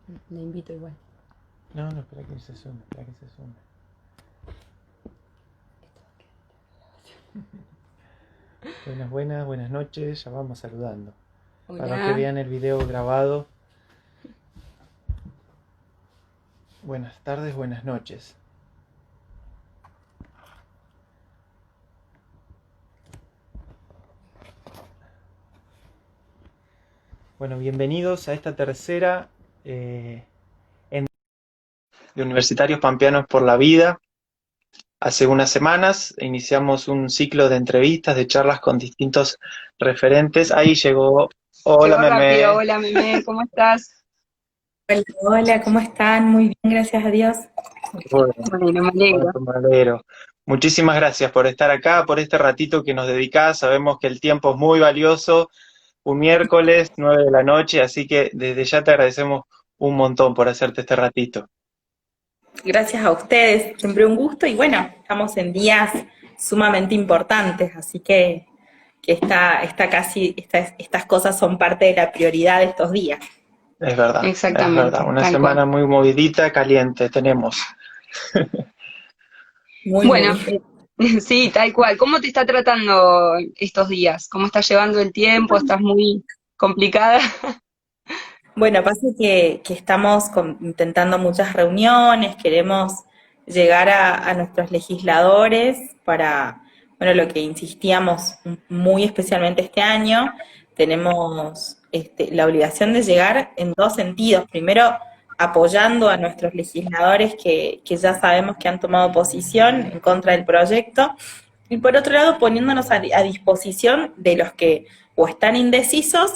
Le invito igual. No, no, espera que se sume, espera que se sume. Buenas, buenas, buenas noches, ya vamos saludando. Para que Hola. vean el video grabado. Buenas tardes, buenas noches. Bueno, bienvenidos a esta tercera de Universitarios Pampeanos por la Vida. Hace unas semanas iniciamos un ciclo de entrevistas, de charlas con distintos referentes. Ahí llegó. Hola, Llegó rápido. Meme. Hola, Meme, ¿cómo estás? Hola, hola, ¿cómo están? Muy bien, gracias a Dios. Bueno, Bueno, me alegro. bueno, me alegro. Muchísimas gracias por estar acá, por este ratito que nos dedicás. Sabemos que el tiempo es muy valioso. Un miércoles, 9 de la noche, así que desde ya te agradecemos un montón por hacerte este ratito. Gracias a ustedes, siempre un gusto y bueno, estamos en días sumamente importantes, así que estas cosas son parte de la prioridad de estos días. Es verdad, es verdad. Exactamente, Una tal cual. semana muy movidita, caliente tenemos. Muy, Bueno, muy. sí, tal cual. ¿Cómo te está tratando estos días? ¿Cómo estás llevando el tiempo? ¿Estás muy complicada? Bueno, pasa que estamos intentando muchas reuniones, queremos llegar a nuestros legisladores para, bueno, lo que insistíamos muy especialmente este año, tenemos la obligación de llegar en dos sentidos. Primero, apoyando a nuestros legisladores que ya sabemos que han tomado posición en contra del proyecto, y por otro lado, poniéndonos a disposición de los que o están indecisos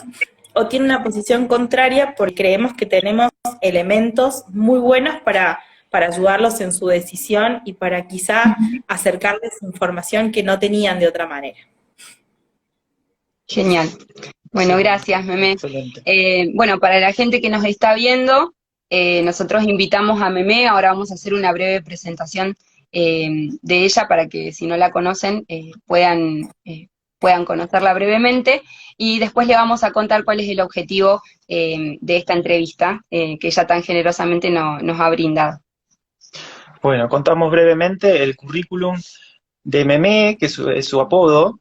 o tienen una posición contraria porque creemos que tenemos elementos muy buenos para ayudarlos en su decisión y para quizá acercarles información que no tenían de otra manera. Genial. Bueno, Excelente, gracias, Meme. excelente. Bueno, para la gente que nos está viendo, nosotros invitamos a Meme. Ahora vamos a hacer una breve presentación de ella para que si no la conocen puedan conocerla brevemente. Y después le vamos a contar cuál es el objetivo de esta entrevista que ella tan generosamente nos ha brindado. Bueno, contamos brevemente el currículum de Memé, que es su apodo.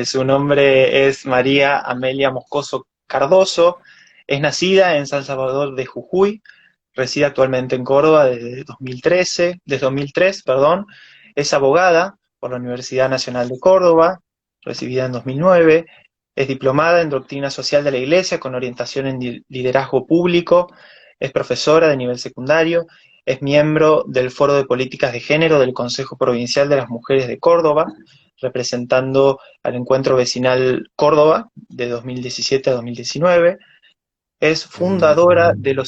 Su nombre es María Amelia Moscoso Cardoso. Es nacida en San Salvador de Jujuy. Reside actualmente en Córdoba desde 2003, perdón. Es abogada por la Universidad Nacional de Córdoba, recibida en 2009. Es diplomada en Doctrina Social de la Iglesia con orientación en liderazgo público. Es profesora de nivel secundario. Es miembro del Foro de Políticas de Género del Consejo Provincial de las Mujeres de Córdoba, representando al Encuentro Vecinal Córdoba de 2017 a 2019. Es fundadora del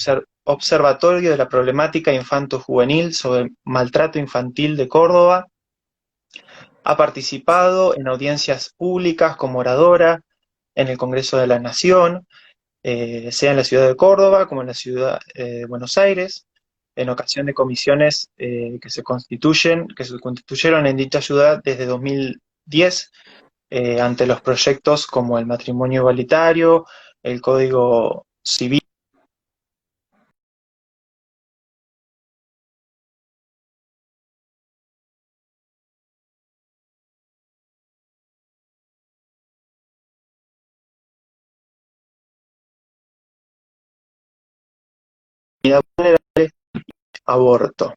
Observatorio de la Problemática Infanto-Juvenil sobre Maltrato Infantil de Córdoba. Ha participado en audiencias públicas como oradora en el Congreso de la Nación, sea en la ciudad de Córdoba como en la ciudad de Buenos Aires, en ocasión de comisiones que se constituyeron en dicha ciudad desde 2010 ante los proyectos como el matrimonio igualitario, el Código Civil. Aborto.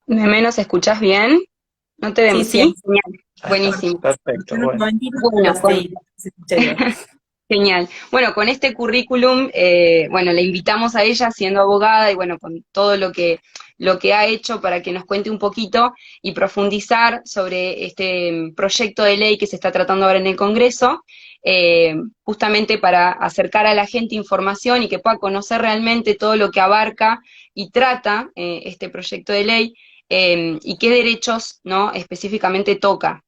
Meme, ¿nos escuchás bien? No te Sí, vemos, sí, ¿sí? Genial. Ahí está, Buenísimo. perfecto, unos bueno. momentitos, pero Bueno, sí, se escucha bien. genial. Bueno, con este currículum, bueno, le invitamos a ella siendo abogada y bueno, con todo lo que ha hecho para que nos cuente un poquito y profundizar sobre este proyecto de ley que se está tratando ahora en el Congreso, justamente para acercar a la gente información y que pueda conocer realmente todo lo que abarca y trata este proyecto de ley y qué derechos, ¿no?, específicamente toca.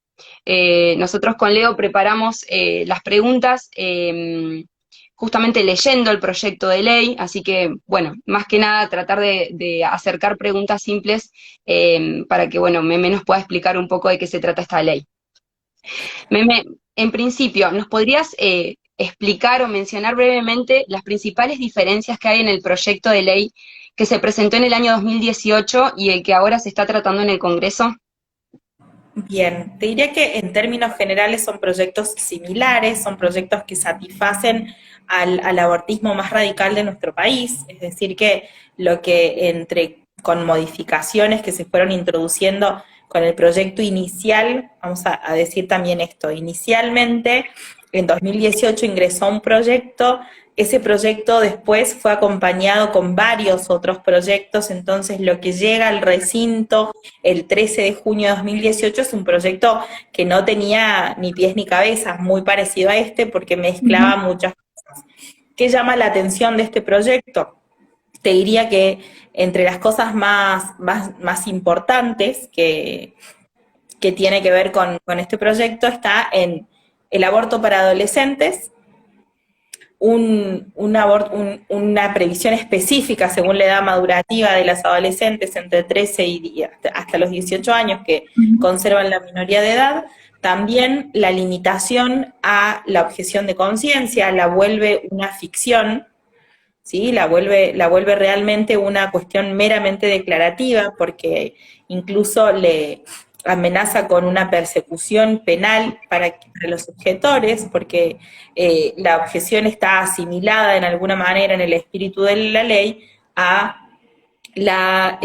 Nosotros con Leo preparamos las preguntas justamente leyendo el proyecto de ley, así que, bueno, más que nada tratar de acercar preguntas simples para que, bueno, Meme nos pueda explicar un poco de qué se trata esta ley. Meme, en principio, ¿nos podrías explicar o mencionar brevemente las principales diferencias que hay en el proyecto de ley que se presentó en el año 2018 y el que ahora se está tratando en el Congreso? Bien, te diría que en términos generales son proyectos similares, son proyectos que satisfacen al abortismo más radical de nuestro país, es decir, que lo que con modificaciones que se fueron introduciendo con el proyecto inicial, vamos a decir también esto, inicialmente en 2018 ingresó un proyecto. Ese proyecto después fue acompañado con varios otros proyectos, entonces lo que llega al recinto el 13 de junio de 2018 es un proyecto que no tenía ni pies ni cabeza, muy parecido a este porque mezclaba muchas cosas. ¿Qué llama la atención de este proyecto? Te diría que entre las cosas más importantes que tiene que ver con este proyecto está en el aborto para adolescentes, una previsión específica según la edad madurativa de las adolescentes entre 13 y hasta los 18 años que conservan la minoría de edad. También la limitación a la objeción de conciencia la vuelve una ficción, ¿sí? La vuelve realmente una cuestión meramente declarativa, porque incluso le amenaza con una persecución penal para los objetores, porque la objeción está asimilada en alguna manera en el espíritu de la ley a la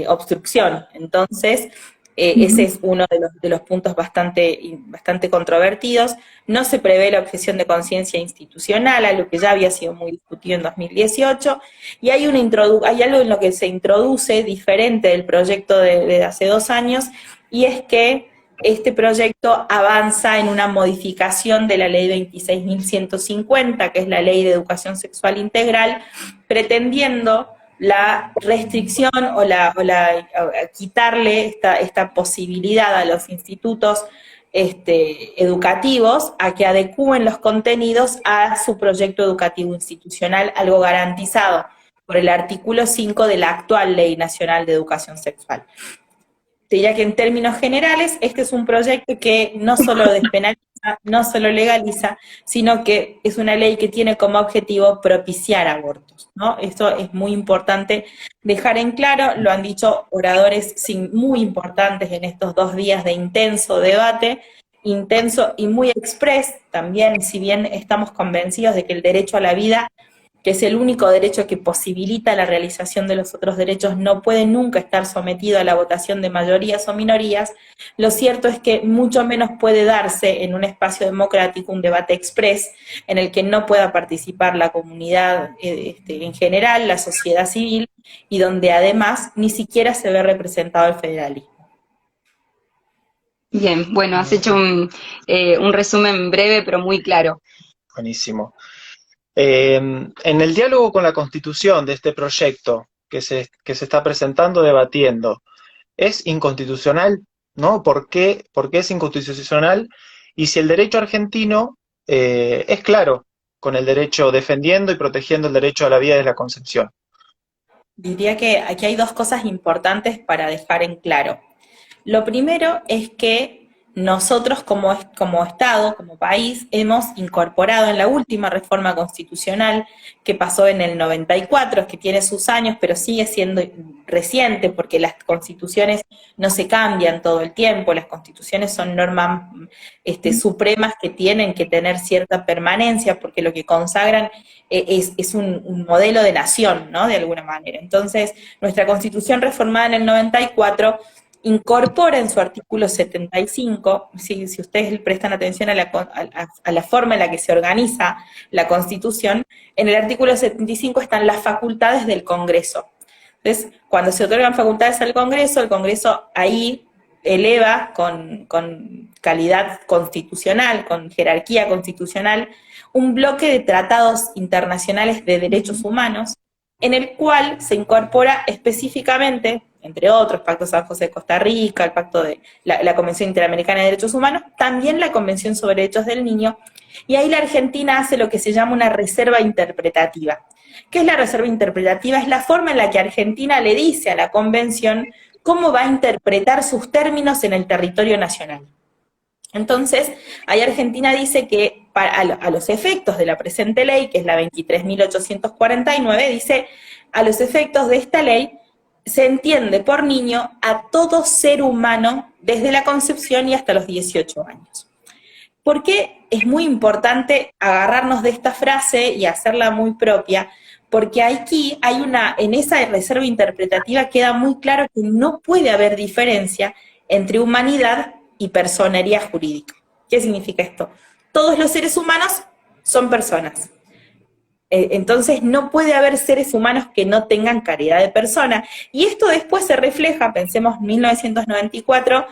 obstrucción. Entonces, ese es uno de los puntos bastante controvertidos. No se prevé la objeción de conciencia institucional, algo que ya había sido muy discutido en 2018, y hay algo en lo que se introduce diferente del proyecto de hace 2 años, y es que este proyecto avanza en una modificación de la ley 26.150, que es la ley de educación sexual integral, pretendiendo la restricción o quitarle esta posibilidad a los institutos educativos a que adecúen los contenidos a su proyecto educativo institucional, algo garantizado por el artículo 5 de la actual Ley Nacional de Educación Sexual. Te diría que en términos generales, este es un proyecto que no solo despenaliza, no solo legaliza, sino que es una ley que tiene como objetivo propiciar abortos, ¿no? Esto es muy importante dejar en claro, lo han dicho oradores muy importantes en estos 2 días de intenso debate, intenso y muy express también, si bien estamos convencidos de que el derecho a la vida, que es el único derecho que posibilita la realización de los otros derechos, no puede nunca estar sometido a la votación de mayorías o minorías. Lo cierto es que mucho menos puede darse en un espacio democrático un debate express en el que no pueda participar la comunidad en general, la sociedad civil, y donde además ni siquiera se ve representado el federalismo. Bien, bueno, has hecho un resumen breve pero muy claro. Buenísimo. En el diálogo con la Constitución de este proyecto que se está presentando, debatiendo, ¿es inconstitucional? ¿No? ¿Por qué es inconstitucional? Y si el derecho argentino es claro con el derecho, defendiendo y protegiendo el derecho a la vida desde la concepción. Diría que aquí hay 2 cosas importantes para dejar en claro. Lo primero es que nosotros como Estado, como país, hemos incorporado en la última reforma constitucional que pasó en el 94, que tiene sus años, pero sigue siendo reciente porque las constituciones no se cambian todo el tiempo, las constituciones son normas supremas que tienen que tener cierta permanencia porque lo que consagran es un modelo de nación, ¿no? De alguna manera. Entonces, nuestra constitución reformada en el 94 incorpora en su artículo 75, si ustedes prestan atención a la forma en la que se organiza la Constitución, en el artículo 75 están las facultades del Congreso. Entonces, cuando se otorgan facultades al Congreso, el Congreso ahí eleva con calidad constitucional, con jerarquía constitucional, un bloque de tratados internacionales de derechos humanos, en el cual se incorpora específicamente, entre otros, Pacto San José de Costa Rica, el Pacto de la Convención Interamericana de Derechos Humanos, también la Convención sobre Derechos del Niño, y ahí la Argentina hace lo que se llama una reserva interpretativa. ¿Qué es la reserva interpretativa? Es la forma en la que Argentina le dice a la Convención cómo va a interpretar sus términos en el territorio nacional. Entonces, ahí Argentina dice que a los efectos de la presente ley, que es la 23.849, dice, a los efectos de esta ley, se entiende por niño a todo ser humano desde la concepción y hasta los 18 años. ¿Por qué es muy importante agarrarnos de esta frase y hacerla muy propia? Porque aquí en esa reserva interpretativa queda muy claro que no puede haber diferencia entre humanidad y personería jurídica. ¿Qué significa esto? Todos los seres humanos son personas. Entonces no puede haber seres humanos que no tengan calidad de persona. Y esto después se refleja, pensemos 1994,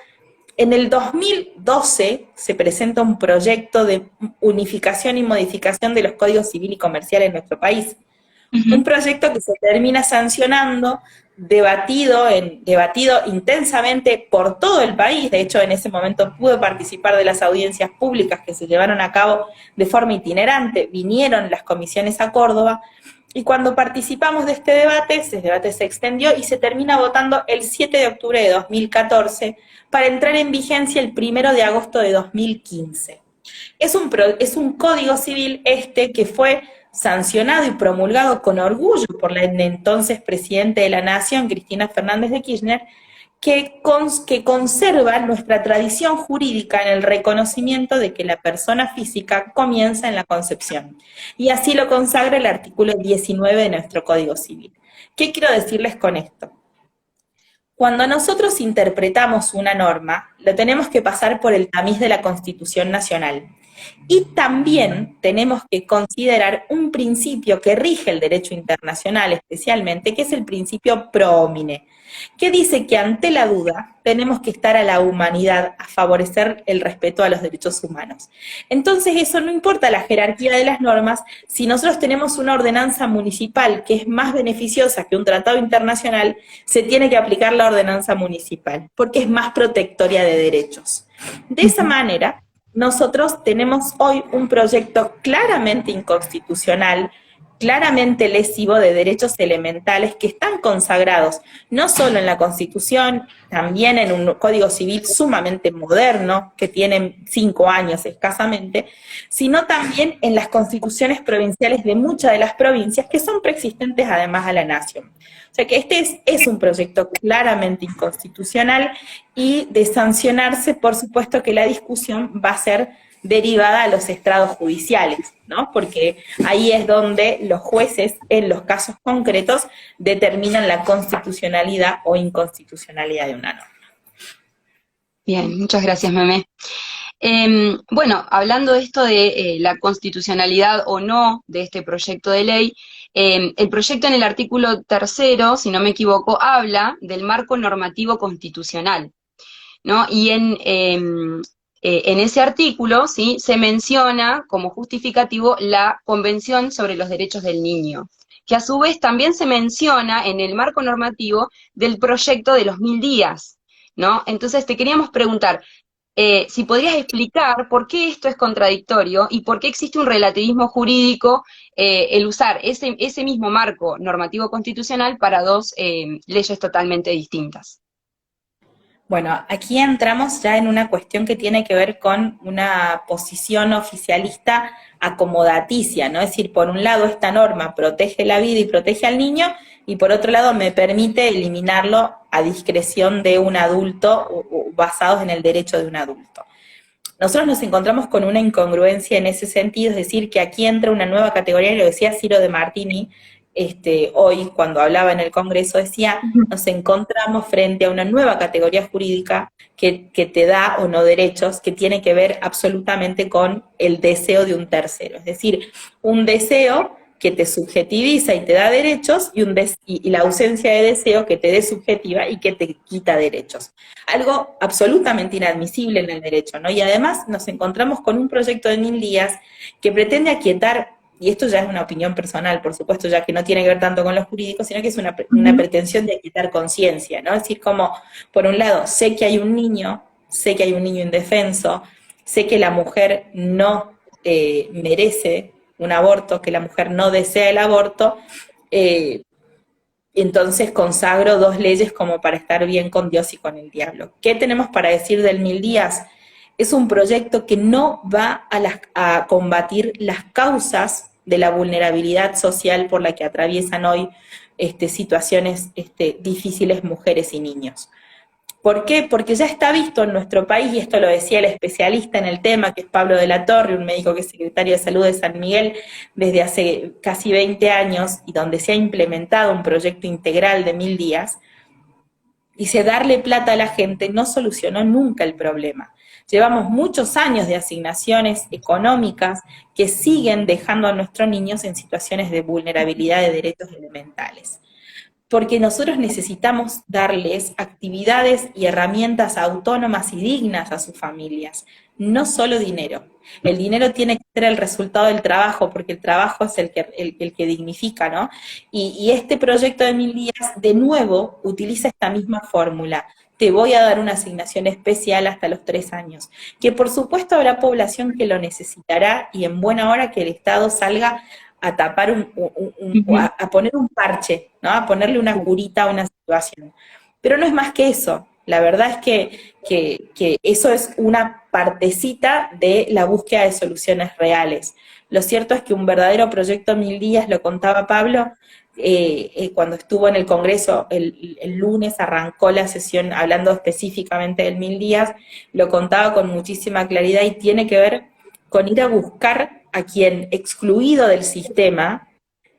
en el 2012 se presenta un proyecto de unificación y modificación de los códigos civil y comercial en nuestro país. Un proyecto que se termina sancionando, debatido intensamente por todo el país. De hecho, en ese momento pude participar de las audiencias públicas que se llevaron a cabo de forma itinerante, vinieron las comisiones a Córdoba, y cuando participamos de este debate, ese debate se extendió y se termina votando el 7 de octubre de 2014 para entrar en vigencia el 1 de agosto de 2015. Es un código civil que fue sancionado y promulgado con orgullo por la entonces Presidente de la Nación, Cristina Fernández de Kirchner, que conserva nuestra tradición jurídica en el reconocimiento de que la persona física comienza en la concepción. Y así lo consagra el artículo 19 de nuestro Código Civil. ¿Qué quiero decirles con esto? Cuando nosotros interpretamos una norma, lo tenemos que pasar por el tamiz de la Constitución Nacional. Y también tenemos que considerar un principio que rige el derecho internacional especialmente, que es el principio pro homine, que dice que ante la duda tenemos que estar a la humanidad, a favorecer el respeto a los derechos humanos. Entonces eso no importa la jerarquía de las normas, si nosotros tenemos una ordenanza municipal que es más beneficiosa que un tratado internacional, se tiene que aplicar la ordenanza municipal, porque es más protectoria de derechos. De esa manera, nosotros tenemos hoy un proyecto claramente inconstitucional, claramente lesivo de derechos elementales que están consagrados no solo en la Constitución, también en un Código Civil sumamente moderno, que tiene 5 años escasamente, sino también en las constituciones provinciales de muchas de las provincias que son preexistentes además a la nación. O sea que este es un proyecto claramente inconstitucional, y de sancionarse, por supuesto que la discusión va a ser derivada a los estrados judiciales, ¿no? Porque ahí es donde los jueces, en los casos concretos, determinan la constitucionalidad o inconstitucionalidad de una norma. Bien, muchas gracias, Meme. Bueno, hablando de esto de la constitucionalidad o no de este proyecto de ley, el proyecto en el artículo 3º, si no me equivoco, habla del marco normativo constitucional, ¿no? Y en ese artículo, ¿sí?, se menciona como justificativo la Convención sobre los Derechos del Niño, que a su vez también se menciona en el marco normativo del proyecto de los 1000 días, ¿no? Entonces te queríamos preguntar, si podrías explicar por qué esto es contradictorio y por qué existe un relativismo jurídico, el usar ese mismo marco normativo constitucional para dos leyes totalmente distintas. Bueno, aquí entramos ya en una cuestión que tiene que ver con una posición oficialista acomodaticia, ¿no? Es decir, por un lado esta norma protege la vida y protege al niño, y por otro lado me permite eliminarlo a discreción de un adulto o basados en el derecho de un adulto. Nosotros nos encontramos con una incongruencia en ese sentido, es decir, que aquí entra una nueva categoría, y lo decía Ciro de Martini, hoy cuando hablaba en el Congreso, decía, nos encontramos frente a una nueva categoría jurídica que te da o no derechos, que tiene que ver absolutamente con el deseo de un tercero, es decir, un deseo que te subjetiviza y te da derechos, y la ausencia de deseo que te desubjetiva y que te quita derechos. Algo absolutamente inadmisible en el derecho, ¿no? Y además nos encontramos con un proyecto de 1000 días que pretende aquietar, y esto ya es una opinión personal, por supuesto, ya que no tiene que ver tanto con los jurídicos, sino que es una pretensión de aquietar conciencia, ¿no? Es decir, como, por un lado, sé que hay un niño indefenso, sé que la mujer no merece un aborto, que la mujer no desea el aborto, entonces consagro 2 leyes como para estar bien con Dios y con el diablo. ¿Qué tenemos para decir del 1000 días? Es un proyecto que no va a combatir las causas de la vulnerabilidad social por la que atraviesan hoy situaciones difíciles mujeres y niños. ¿Por qué? Porque ya está visto en nuestro país, y esto lo decía el especialista en el tema, que es Pablo de la Torre, un médico que es secretario de Salud de San Miguel desde hace casi 20 años, y donde se ha implementado un proyecto integral de 1000 días. Dice, darle plata a la gente no solucionó nunca el problema. Llevamos muchos años de asignaciones económicas que siguen dejando a nuestros niños en situaciones de vulnerabilidad de derechos elementales. Porque nosotros necesitamos darles actividades y herramientas autónomas y dignas a sus familias, no solo dinero. El dinero tiene que ser el resultado del trabajo, porque el trabajo es el que dignifica, ¿no? Y este proyecto de 1000 días, de nuevo, utiliza esta misma fórmula. Te voy a dar una asignación especial hasta los 3 años, que por supuesto habrá población que lo necesitará, y en buena hora que el Estado salga a tapar a poner un parche, ¿no? A ponerle una curita a una situación. Pero no es más que eso. La verdad es que eso es una partecita de la búsqueda de soluciones reales. Lo cierto es que un verdadero proyecto 1000 días, lo contaba Pablo, cuando estuvo en el Congreso el lunes, arrancó la sesión hablando específicamente del 1000 días, lo contaba con muchísima claridad, y tiene que ver con ir a buscar a quien, excluido del sistema,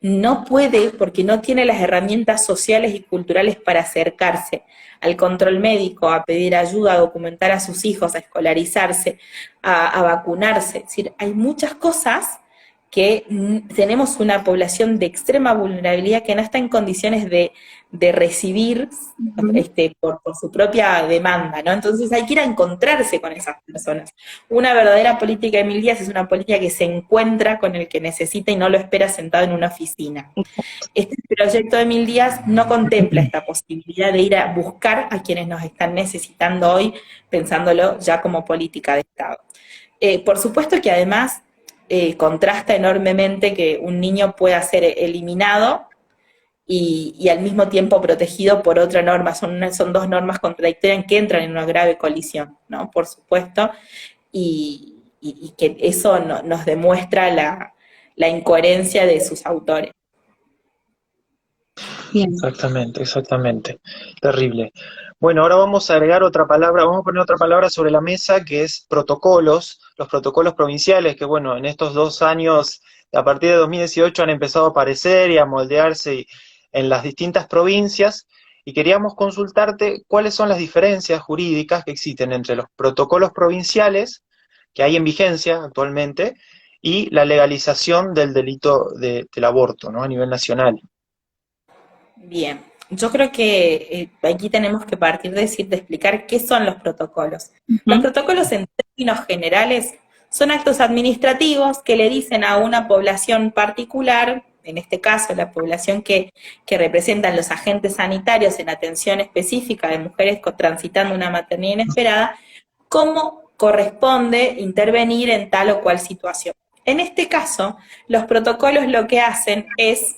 no puede, porque no tiene las herramientas sociales y culturales para acercarse al control médico, a pedir ayuda, a documentar a sus hijos, a escolarizarse, a vacunarse. Es decir, hay muchas cosas que tenemos una población de extrema vulnerabilidad que no está en condiciones de recibir por su propia demanda, ¿no? Entonces hay que ir a encontrarse con esas personas. Una verdadera política de 1000 días es una política que se encuentra con el que necesita y no lo espera sentado en una oficina. Este proyecto de 1000 días no contempla esta posibilidad de ir a buscar a quienes nos están necesitando hoy, pensándolo ya como política de Estado. Por supuesto que además contrasta enormemente que un niño pueda ser eliminado y al mismo tiempo protegido por otra norma. Son dos normas contradictorias que entran en una grave colisión, ¿no? Por supuesto, y que eso nos demuestra la incoherencia de sus autores. Bien. Exactamente, exactamente. Terrible. Bueno, ahora vamos a agregar otra palabra, vamos a poner otra palabra sobre la mesa, que es protocolos, los protocolos provinciales, que bueno, en estos 2 años, a partir de 2018, han empezado a aparecer y a moldearse en las distintas provincias, y queríamos consultarte cuáles son las diferencias jurídicas que existen entre los protocolos provinciales que hay en vigencia actualmente y la legalización del delito del aborto, ¿no? A nivel nacional. Bien, yo creo que aquí tenemos que partir de explicar qué son los protocolos. Los protocolos, en términos generales, son actos administrativos que le dicen a una población particular, en este caso la población que representan los agentes sanitarios en atención específica de mujeres transitando una maternidad inesperada, cómo corresponde intervenir en tal o cual situación. En este caso, los protocolos lo que hacen es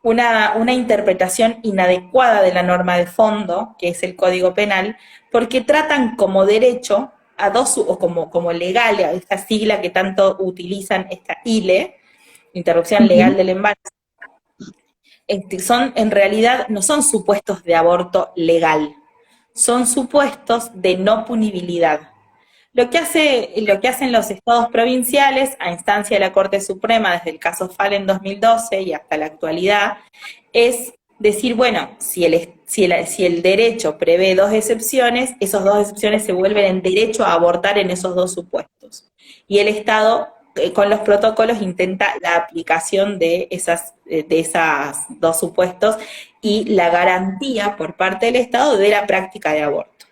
una interpretación inadecuada de la norma de fondo, que es el Código Penal, porque tratan como derecho a dos, o como legal, a esta sigla que tanto utilizan, esta ILE, interrupción legal del embarazo, en realidad no son supuestos de aborto legal, son supuestos de no punibilidad. Lo que hacen los estados provinciales, a instancia de la Corte Suprema, desde el caso Fall en 2012 y hasta la actualidad, es decir, bueno, si el derecho prevé 2 excepciones, esas 2 excepciones se vuelven en derecho a abortar en esos 2 supuestos. Y el Estado, con los protocolos, intenta la aplicación de esas 2 supuestos y la garantía por parte del Estado de la práctica de aborto.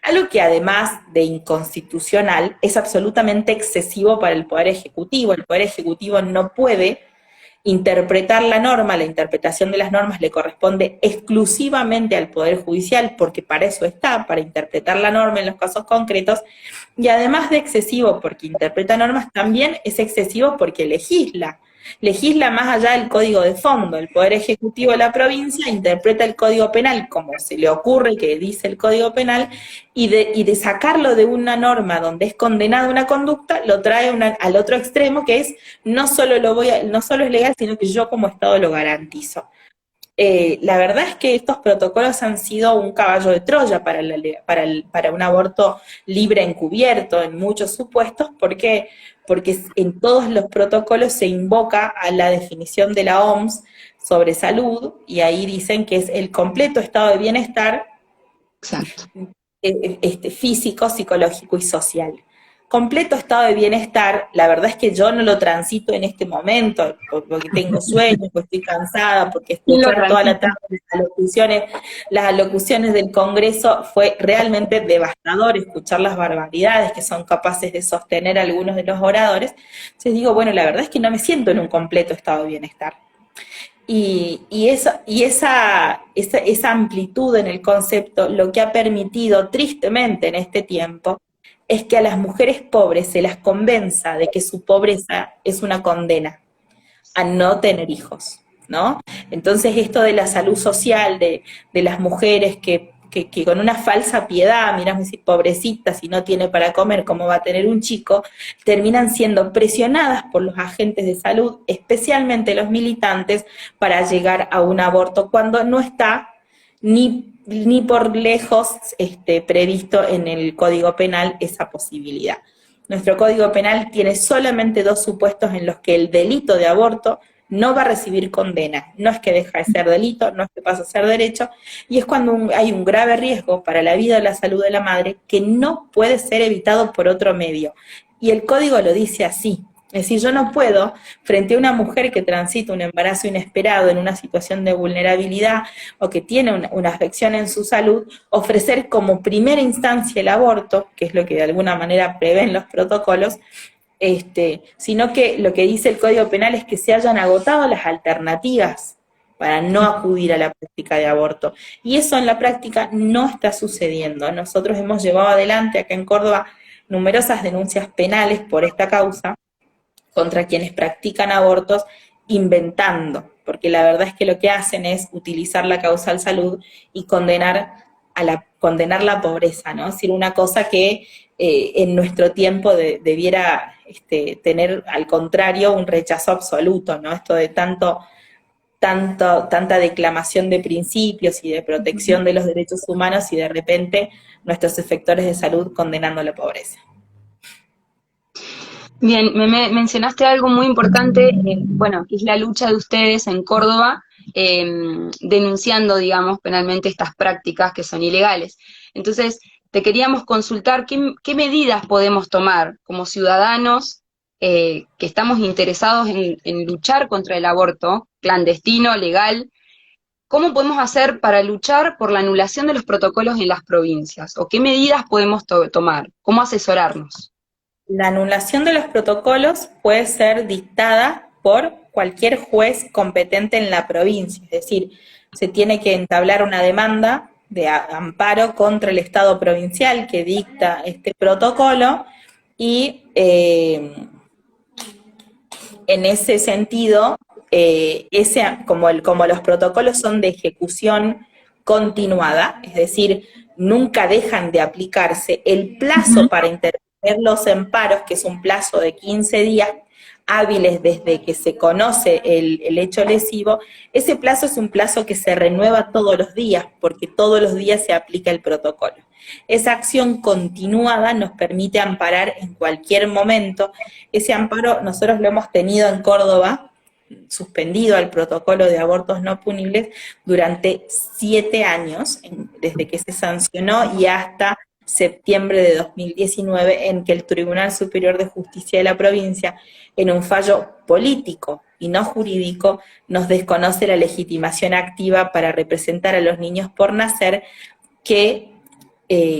Algo que además de inconstitucional es absolutamente excesivo para el Poder Ejecutivo. El Poder Ejecutivo no puede interpretar la norma, la interpretación de las normas le corresponde exclusivamente al Poder Judicial, porque para eso está, para interpretar la norma en los casos concretos, y además de excesivo porque interpreta normas, también es excesivo porque legisla. legisla más allá del código de fondo. El Poder Ejecutivo de la provincia interpreta el Código Penal como se le ocurre que dice el Código Penal, y de sacarlo de una norma donde es condenada una conducta, lo trae al otro extremo, que es no solo no solo es legal, sino que yo como Estado lo garantizo. La verdad es que estos protocolos han sido un caballo de Troya para un aborto libre encubierto en muchos supuestos, porque en todos los protocolos se invoca a la definición de la OMS sobre salud, y ahí dicen que es el completo estado de bienestar Exacto. físico, psicológico y social. Completo estado de bienestar, la verdad es que yo no lo transito en este momento, porque tengo sueño, porque estoy cansada, porque escuchar toda la tarde las alocuciones del Congreso fue realmente devastador, escuchar las barbaridades que son capaces de sostener algunos de los oradores. Entonces digo, bueno, la verdad es que no me siento en un completo estado de bienestar. Y esa amplitud en el concepto lo que ha permitido, tristemente en este tiempo, es que a las mujeres pobres se las convenza de que su pobreza es una condena a no tener hijos, ¿no? Entonces esto de la salud social de las mujeres que con una falsa piedad, mirá, pobrecita, si no tiene para comer, ¿cómo va a tener un chico?, terminan siendo presionadas por los agentes de salud, especialmente los militantes, para llegar a un aborto cuando no está ni por lejos previsto en el Código Penal esa posibilidad. Nuestro Código Penal tiene solamente 2 supuestos en los que el delito de aborto no va a recibir condena. No es que deja de ser delito, no es que pasa a ser derecho, y es cuando hay un grave riesgo para la vida o la salud de la madre que no puede ser evitado por otro medio. Y el Código lo dice así. Es decir, yo no puedo, frente a una mujer que transita un embarazo inesperado en una situación de vulnerabilidad o que tiene una afección en su salud, ofrecer como primera instancia el aborto, que es lo que de alguna manera prevén los protocolos, sino que lo que dice el Código Penal es que se hayan agotado las alternativas para no acudir a la práctica de aborto. Y eso en la práctica no está sucediendo. Nosotros hemos llevado adelante acá en Córdoba numerosas denuncias penales por esta causa contra quienes practican abortos inventando, porque la verdad es que lo que hacen es utilizar la causal salud y condenar la pobreza, ¿no? Es decir, una cosa que en nuestro tiempo debiera tener, al contrario, un rechazo absoluto, ¿no? Esto de tanta declamación de principios y de protección de los derechos humanos, y de repente nuestros efectores de salud condenando la pobreza. Bien, me mencionaste algo muy importante, bueno, que es la lucha de ustedes en Córdoba, denunciando, digamos, penalmente estas prácticas que son ilegales. Entonces, te queríamos consultar qué medidas podemos tomar como ciudadanos que estamos interesados en luchar contra el aborto clandestino, legal. ¿Cómo podemos hacer para luchar por la anulación de los protocolos en las provincias? ¿O qué medidas podemos tomar? ¿Cómo asesorarnos? La anulación de los protocolos puede ser dictada por cualquier juez competente en la provincia, es decir, se tiene que entablar una demanda de amparo contra el Estado provincial que dicta este protocolo, y en ese sentido, como los protocolos son de ejecución continuada, es decir, nunca dejan de aplicarse, el plazo para intervenir los amparos, que es un plazo de 15 días hábiles desde que se conoce el hecho lesivo, ese plazo es un plazo que se renueva todos los días, porque todos los días se aplica el protocolo. Esa acción continuada nos permite amparar en cualquier momento. Ese amparo nosotros lo hemos tenido en Córdoba, suspendido al protocolo de abortos no punibles durante 7 años, desde que se sancionó y hasta septiembre de 2019, en que el Tribunal Superior de Justicia de la provincia, en un fallo político y no jurídico, nos desconoce la legitimación activa para representar a los niños por nacer, que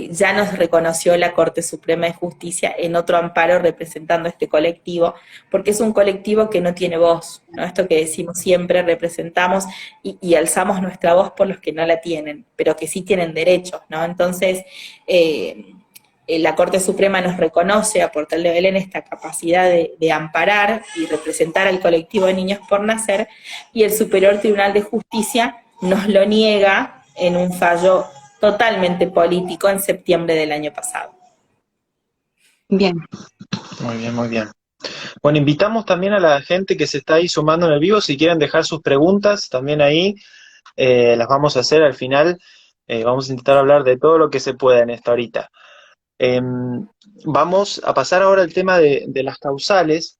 ya nos reconoció la Corte Suprema de Justicia en otro amparo representando a este colectivo, porque es un colectivo que no tiene voz, ¿no? Esto que decimos siempre, representamos y alzamos nuestra voz por los que no la tienen, pero que sí tienen derechos, ¿no? Entonces, la Corte Suprema nos reconoce a Portal de Belén esta capacidad de amparar y representar al colectivo de niños por nacer, y el Superior Tribunal de Justicia nos lo niega en un fallo totalmente político en septiembre del año pasado. Bien. Muy bien, muy bien. Bueno, invitamos también a la gente que se está ahí sumando en el vivo, si quieren dejar sus preguntas, también ahí las vamos a hacer al final. Vamos a intentar hablar de todo lo que se pueda en esta horita. Vamos a pasar ahora al tema de las causales.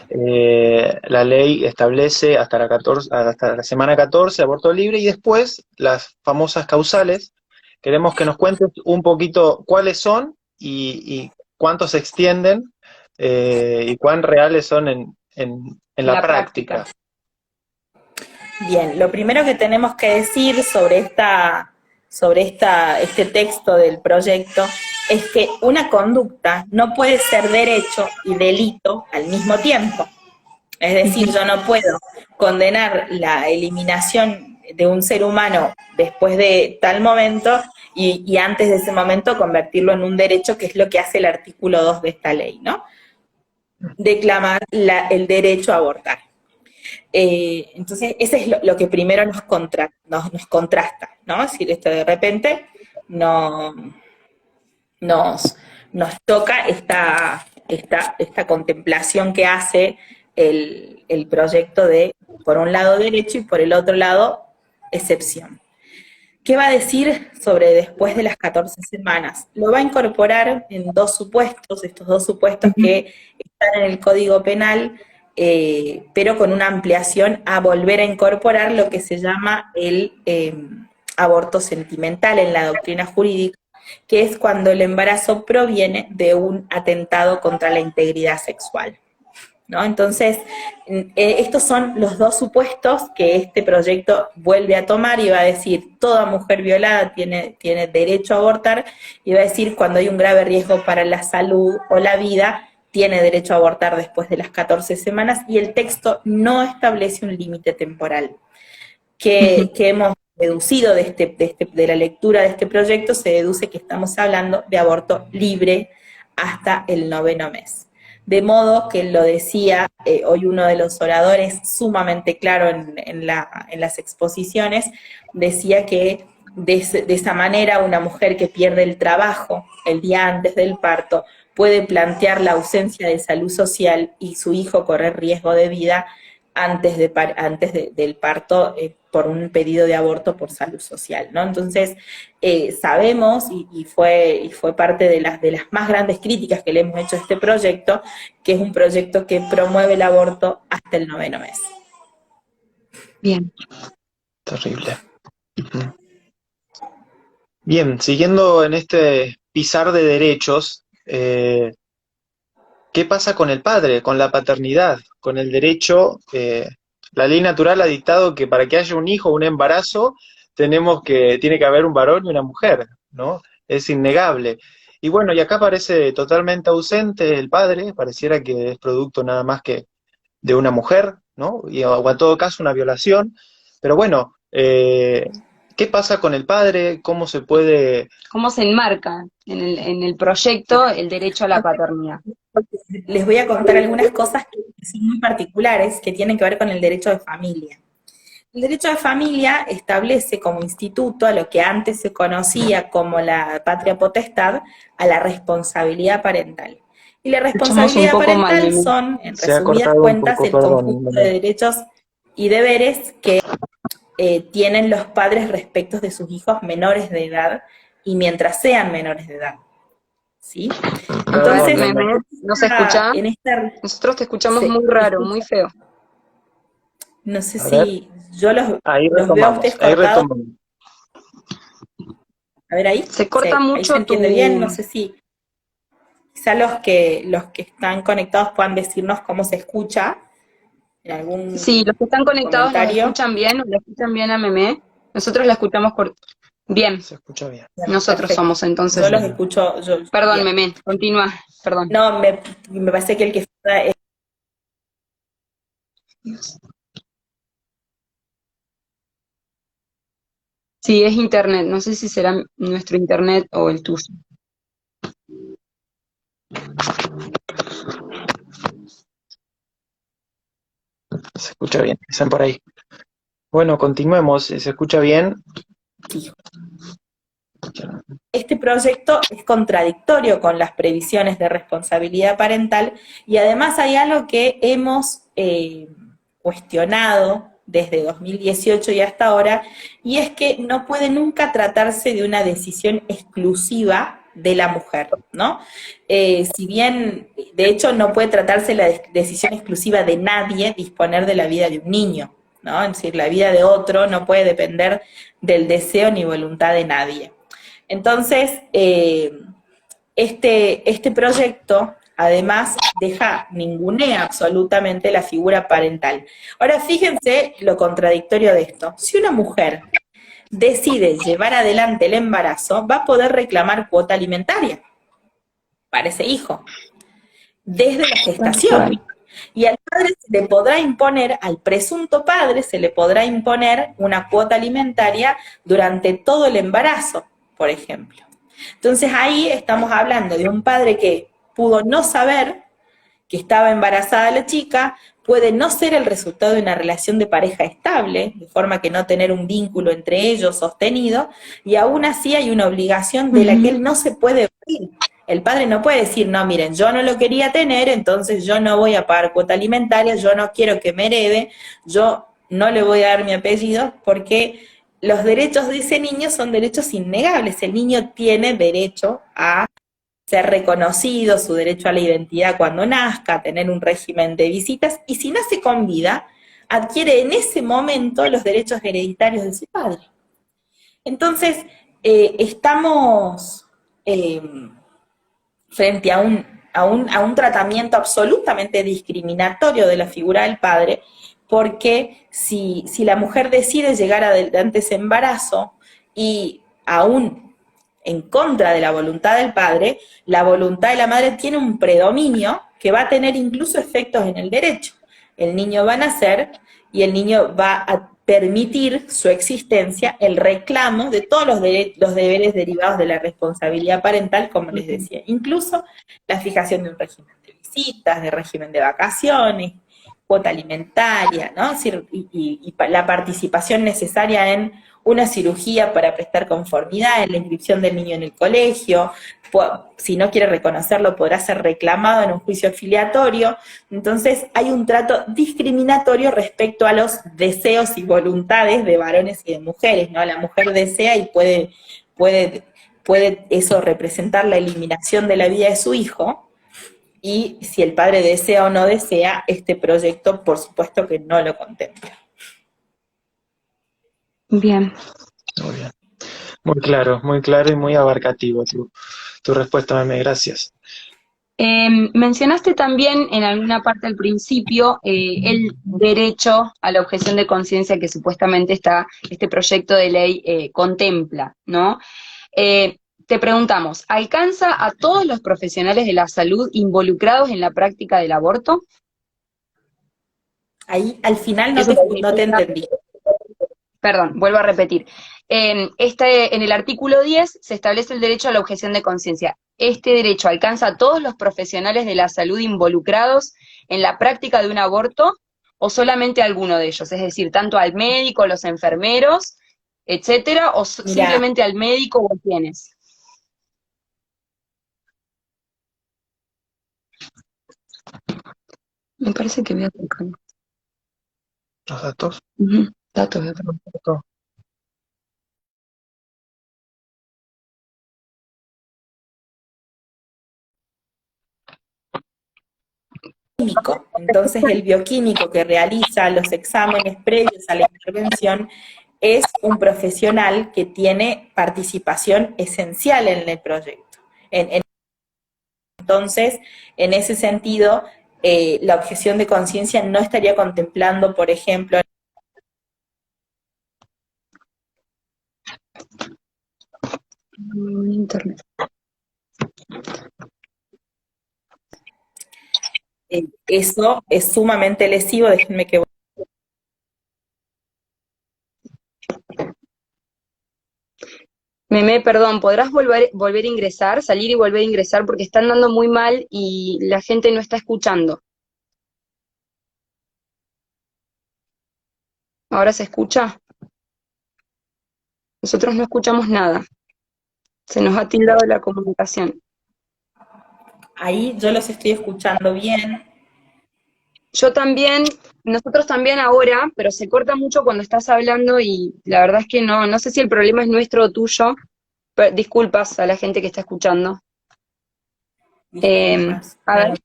La ley establece hasta la semana 14 aborto libre, y después las famosas causales. Queremos que nos cuentes un poquito cuáles son y cuántos se extienden, y cuán reales son en la La práctica. práctica. Bien, lo primero que tenemos que decir este texto del proyecto es que una conducta no puede ser derecho y delito al mismo tiempo. Es decir, yo no puedo condenar la eliminación de un ser humano después de tal momento y antes de ese momento convertirlo en un derecho, que es lo que hace el artículo 2 de esta ley, ¿no? Declamar el derecho a abortar. Entonces, ese es lo que primero nos contrasta, ¿no? Es decir, esto de repente no, nos toca esta contemplación que hace el proyecto de, por un lado, derecho y por el otro lado, excepción. ¿Qué va a decir sobre después de las 14 semanas? Lo va a incorporar en dos supuestos, estos dos supuestos que están en el Código Penal, pero con una ampliación a volver a incorporar lo que se llama el aborto sentimental en la doctrina jurídica, que es cuando el embarazo proviene de un atentado contra la integridad sexual, ¿no? Entonces, estos son los dos supuestos que este proyecto vuelve a tomar, y va a decir, toda mujer violada tiene derecho a abortar, y va a decir, cuando hay un grave riesgo para la salud o la vida, tiene derecho a abortar después de las 14 semanas, y el texto no establece un límite temporal. Que hemos deducido de la lectura de este proyecto, se deduce que estamos hablando de aborto libre hasta el 9º mes. De modo que lo decía hoy uno de los oradores, sumamente claro en las exposiciones, decía que de esa manera una mujer que pierde el trabajo el día antes del parto puede plantear la ausencia de salud social y su hijo correr riesgo de vida antes del parto, por un pedido de aborto por salud social, ¿no? Entonces, sabemos, y fue parte de las más grandes críticas que le hemos hecho a este proyecto, que es un proyecto que promueve el aborto hasta el 9º mes. Bien. Terrible. Bien, siguiendo en este pisar de derechos, ¿qué pasa con el padre, con la paternidad, con el derecho? La ley natural ha dictado que para que haya un hijo, un embarazo, tiene que haber un varón y una mujer, ¿no? Es innegable. Y bueno, y acá parece totalmente ausente el padre, pareciera que es producto nada más que de una mujer, ¿no? O en todo caso una violación. Pero bueno, ¿qué pasa con el padre? ¿Cómo se puede...? ¿Cómo se enmarca en el proyecto el derecho a la paternidad? Les voy a contar algunas cosas que son muy particulares, que tienen que ver con el derecho de familia. El derecho de familia establece como instituto a lo que antes se conocía como la patria potestad, a la responsabilidad parental. Y la Escuchamos un responsabilidad poco mal, parental Mimi. son, en Se ha resumidas cortado un cuentas, poco, el perdón. conjunto de derechos y deberes que tienen los padres respecto de sus hijos menores de edad y mientras sean menores de edad. ¿Sí? A ver, Entonces, Meme, ¿no se escucha? en esta Nosotros te escuchamos se muy raro, muy escucha, feo. no sé A ver, si yo ahí los veo a retomamos, ustedes ahí cortados. retomamos. A ver, ahí Se corta ahí se mucho entiende bien, no tu... sé si quizá los que están conectados puedan decirnos cómo se escucha en Sí, los algún que están conectados nos comentario. escuchan bien, o le escuchan bien a Meme. Nosotros la escuchamos bien. Se escucha bien. Bien, Nosotros perfecto. somos Yo entonces. los escucho Perdón, bien. Meme, continúa, perdón. No, me parece que el que está es... Sí, es internet, no sé si será nuestro internet o el tuyo. Se escucha bien, están por ahí. Bueno, continuemos, ¿se escucha bien? Sí. Este proyecto es contradictorio con las previsiones de responsabilidad parental y además hay algo que hemos cuestionado desde 2018 y hasta ahora, y es que no puede nunca tratarse de una decisión exclusiva de la mujer, ¿no? Si bien, de hecho, no puede tratarse la decisión exclusiva de nadie disponer de la vida de un niño, ¿no? Es decir, la vida de otro no puede depender del deseo ni voluntad de nadie. Entonces, este proyecto además ningunea absolutamente la figura parental. Ahora, fíjense lo contradictorio de esto. Si una mujer decide llevar adelante el embarazo, va a poder reclamar cuota alimentaria para ese hijo, desde la gestación. Y al padre se le podrá imponer, al presunto padre se le podrá imponer una cuota alimentaria durante todo el embarazo, por ejemplo. Entonces ahí estamos hablando de un padre que pudo no saber que estaba embarazada la chica, puede no ser el resultado de una relación de pareja estable, de forma que no tener un vínculo entre ellos sostenido, y aún así hay una obligación de la que él no se puede evadir. El padre no puede decir, no, miren, yo no lo quería tener, entonces yo no voy a pagar cuota alimentaria, yo no quiero que me herede, yo no le voy a dar mi apellido, porque los derechos de ese niño son derechos innegables. El niño tiene derecho a ser reconocido, su derecho a la identidad cuando nazca, a tener un régimen de visitas, y si nace con vida, adquiere en ese momento los derechos hereditarios de su padre. Entonces, estamos frente a un tratamiento absolutamente discriminatorio de la figura del padre, porque si la mujer decide llegar adelante ese embarazo y aún en contra de la voluntad del padre, la voluntad de la madre tiene un predominio que va a tener incluso efectos en el derecho. El niño va a nacer y el niño va a permitir su existencia, el reclamo de todos los deberes derivados de la responsabilidad parental, como les decía, incluso la fijación de un régimen de visitas, de régimen de vacaciones, cuota alimentaria, ¿no? Es decir, y la participación necesaria en una cirugía para prestar conformidad, en la inscripción del niño en el colegio, si no quiere reconocerlo podrá ser reclamado en un juicio exfiliatorio. Entonces hay un trato discriminatorio respecto a los deseos y voluntades de varones y de mujeres, ¿no? La mujer desea y puede eso representar la eliminación de la vida de su hijo, y si el padre desea o no desea, este proyecto por supuesto que no lo contempla. Bien. Muy bien. Muy claro y muy abarcativo tu respuesta, Meme, gracias. Mencionaste también en alguna parte al principio el derecho a la objeción de conciencia que supuestamente este proyecto de ley contempla, ¿no? Te preguntamos, ¿alcanza a todos los profesionales de la salud involucrados en la práctica del aborto? Ahí al final Eso no te entendí. Perdón, vuelvo a repetir. En el artículo 10 se establece el derecho a la objeción de conciencia. ¿Este derecho alcanza a todos los profesionales de la salud involucrados en la práctica de un aborto o solamente a alguno de ellos? Es decir, tanto al médico, los enfermeros, etcétera, o Mirá, simplemente al médico o a quienes. Me parece que voy a tocar. ¿Los datos? Datos de químico. Entonces el bioquímico que realiza los exámenes previos a la intervención es un profesional que tiene participación esencial en el proyecto. Entonces, en ese sentido, la objeción de conciencia no estaría contemplando, por ejemplo, internet. Eso es sumamente lesivo, déjenme que... Meme, perdón, ¿podrás volver a ingresar, salir y volver a ingresar? Porque están dando muy mal y la gente no está escuchando. ¿Ahora se escucha? Nosotros no escuchamos nada. Se nos ha tildado la comunicación. Ahí yo los estoy escuchando bien. Yo también, nosotros también ahora, pero se corta mucho cuando estás hablando y la verdad es que no sé si el problema es nuestro o tuyo. Disculpas a la gente que está escuchando. Disculpas. A ver,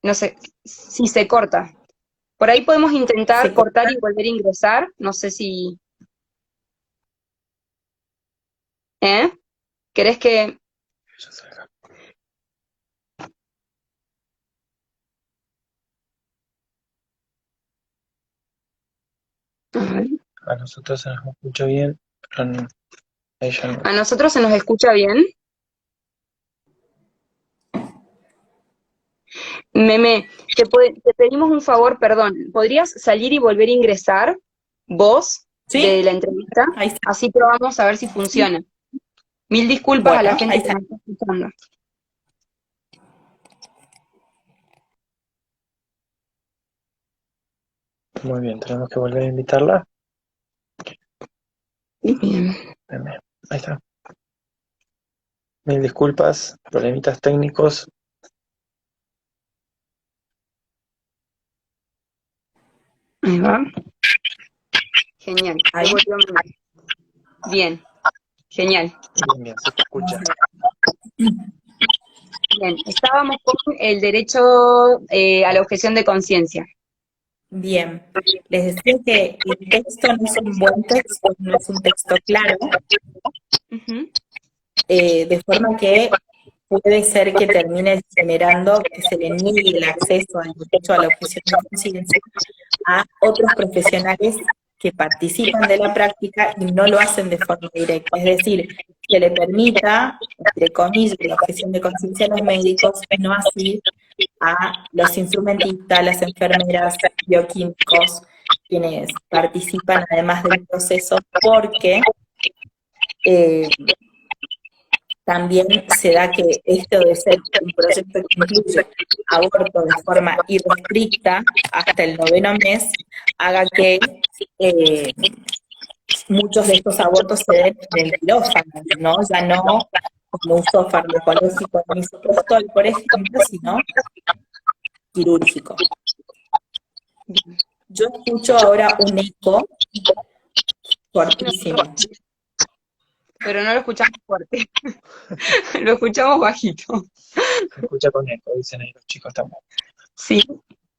no sé si se corta. Por ahí podemos intentar ¿Se cortar corta? y volver a ingresar. No sé si, ¿eh? ¿Querés que, a ver, A nosotros se nos escucha bien, pero a ella no. a nosotros se nos escucha bien? Meme, te pedimos un favor, perdón. ¿Podrías salir y volver a ingresar vos de ¿Sí? la entrevista? Ahí está. Así probamos a ver si funciona. Mil disculpas a la Bueno, ahí gente que está. nos está escuchando. Muy bien, tenemos que volver a invitarla. Bien. Ahí está. Mil disculpas, problemitas técnicos. Ahí va. Genial. Ahí Ahí. volvió Meme. Bien. Genial. Bien, bien, se te escucha. Bien. Estábamos con el derecho a la objeción de conciencia. Bien. Les decía que el texto no es un buen texto, no es un texto claro, Ujú. de forma que puede ser que termine generando que se le niegue el acceso al derecho a la objeción de conciencia a otros profesionales que participan de la práctica y no lo hacen de forma directa. Es decir, que le permita, entre comillas, la objeción de conciencia a los médicos y no así a los instrumentistas, las enfermeras, bioquímicos, quienes participan además del proceso, porque eh, también se da que esto de ser un proyecto que incluye aborto de forma irrestricta hasta el 9º mes, haga que eh, muchos de estos abortos se den en el quirófano, ¿no? Ya no como uso farmacológico de misoprostol, por ejemplo, sino quirúrgico. Yo escucho ahora un eco fortísimo. Pero no lo escuchamos fuerte. Lo escuchamos bajito. Se escucha con eco, dicen ahí los chicos también. Sí.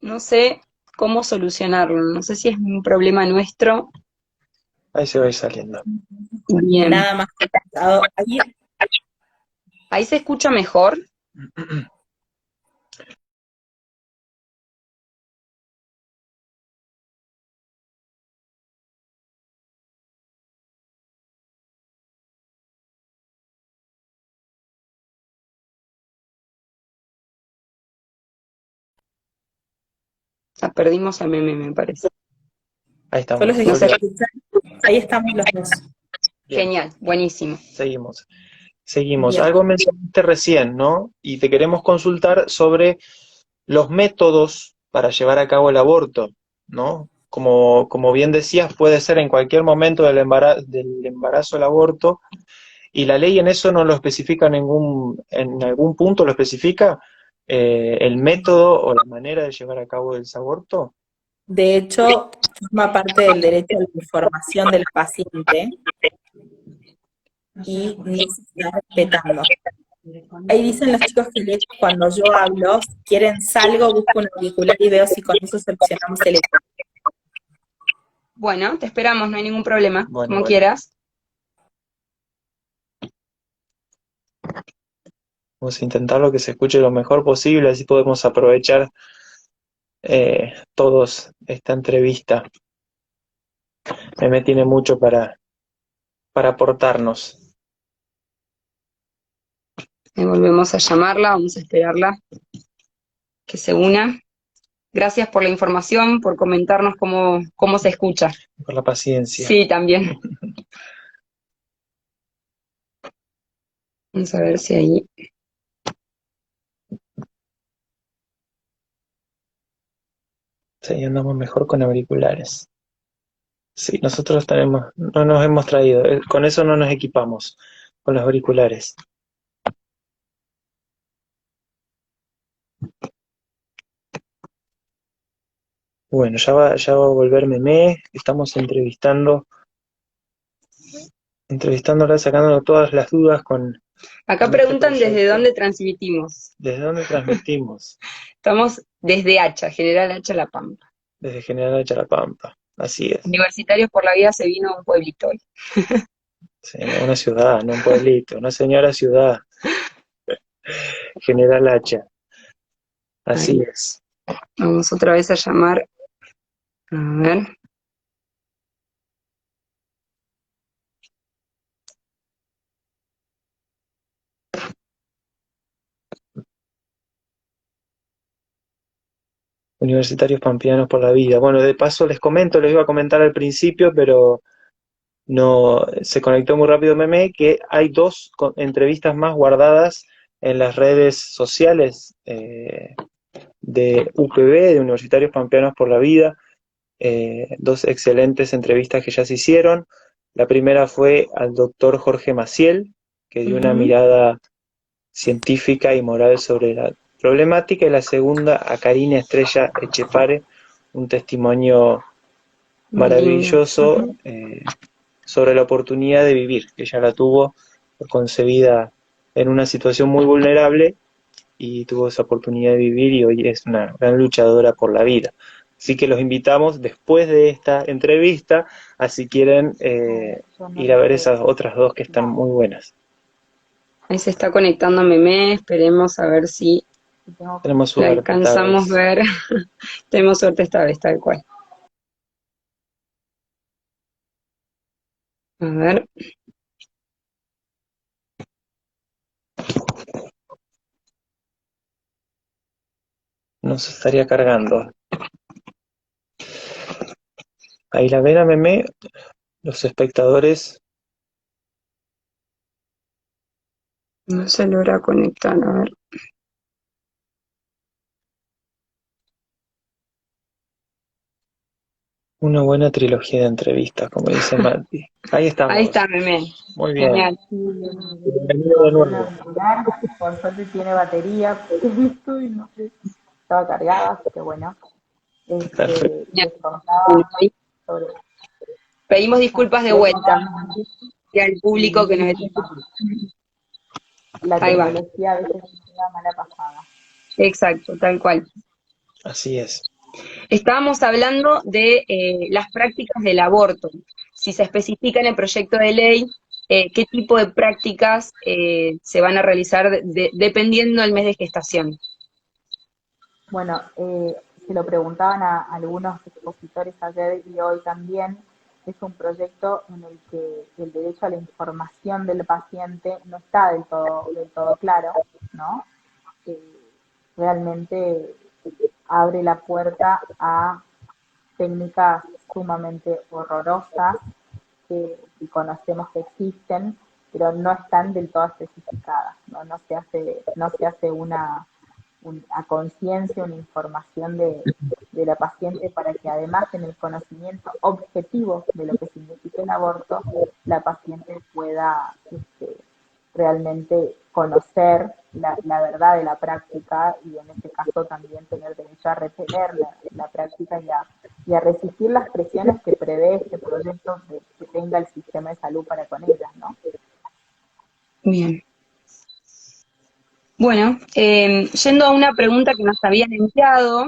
No sé cómo solucionarlo. No sé si es un problema nuestro. Ahí se va a ir saliendo. Bien. Nada más que pasado. Ahí se escucha mejor. La perdimos a Meme, me parece. Ahí Solo estamos, se No sé. volvió. escucha. Ahí estamos los dos. Bien, Genial, buenísimo. seguimos. Seguimos. Bien. Algo mencionaste recién, ¿no? Y te queremos consultar sobre los métodos para llevar a cabo el aborto, ¿no? Como bien decías, puede ser en cualquier momento del embarazo el aborto, y la ley en eso no lo especifica en algún punto lo especifica, el método o la manera de llevar a cabo ese aborto. De hecho, forma parte del derecho a la información del paciente y no se está respetando. Ahí dicen los chicos que cuando yo hablo, si quieren salgo, busco un auricular y veo si con eso solucionamos el eco. Bueno, te esperamos, no hay ningún problema, Bueno, como bueno. quieras. Vamos a intentar que se escuche lo mejor posible, así podemos aprovechar todos esta entrevista. Meme tiene mucho para aportarnos. Volvemos a llamarla, vamos a esperarla que se una. Gracias por la información, por comentarnos cómo se escucha. Por la paciencia. Sí, también. Vamos a ver si ahí. Sí, andamos mejor con auriculares. Sí, nosotros tenemos, no nos hemos traído, con eso no nos equipamos, con los auriculares. Bueno, ya va a volver Memé, estamos entrevistándola, sacando todas las dudas Acá con este preguntan desde proyecto. dónde transmitimos. ¿Desde dónde transmitimos? Estamos desde Hacha, General Hacha La Pampa. Desde General Charapampa, así es. Universitarios por la Vida se vino a un pueblito hoy. Sí, no, una ciudad, no un pueblito, una señora ciudad, General Hacha, así Ahí. es. Vamos otra vez a llamar. A ver. Universitarios Pampeanos por la Vida. Bueno, de paso les comento, les iba a comentar al principio, pero no se conectó muy rápido Meme, que hay dos entrevistas más guardadas en las redes sociales de UPB, de Universitarios Pampeanos por la Vida. Dos excelentes entrevistas que ya se hicieron. La primera fue al doctor Jorge Maciel, que dio una Ujú. mirada científica y moral sobre la problemática, y la segunda a Karina Estrella Echepare, un testimonio Muy lindo. maravilloso sobre la oportunidad de vivir, que ella la tuvo concebida en una situación muy vulnerable y tuvo esa oportunidad de vivir y hoy es una gran luchadora por la vida. Así que los invitamos después de esta entrevista a si quieren Yo no ir a lo ver veo. esas otras dos que están Dale, muy buenas. Ahí se está conectando Meme. Esperemos a ver si y tengo que... Tenemos la suerte esta alcanzamos a vez. ver. Tenemos suerte esta vez, tal cual. A ver. Nos estaría cargando. Ahí la ven a Meme, los espectadores. No se logra conectar. A ver. Una buena trilogía de entrevistas, como dice Mati. Ahí Ahí está estamos. Meme. Muy bien. Genial. Bienvenido de Con un nuevo. auricular, por suerte tiene batería, porque esto y no sé, estaba cargada, así que bueno. Perfecto. Y les contaba sobre, Pedimos disculpas de les vuelta contaba y al público que nos está y escuchando. la Ahí va. tecnología a veces nos juega mala pasada. Exacto, tal cual. Así es. Estábamos hablando de las prácticas del aborto. Si se especifica en el proyecto de ley, qué tipo de prácticas se van a realizar dependiendo del mes de gestación. Bueno, se lo preguntaban a algunos expositores ayer y hoy también. Es un proyecto en el que el derecho a la información del paciente no está del todo claro, ¿no? Eh, Realmente abre la puerta a técnicas sumamente horrorosas que conocemos que existen, pero no están del todo especificadas, ¿no? No se hace a conciencia, una información de la paciente para que además en el conocimiento objetivo de lo que significa el aborto, la paciente pueda realmente conocer la verdad de la práctica y en este caso también tener derecho a retener la práctica y a resistir las presiones que prevé este proyecto que tenga el sistema de salud para con ellas, ¿no? Bien. Bueno, yendo a una pregunta que nos habían enviado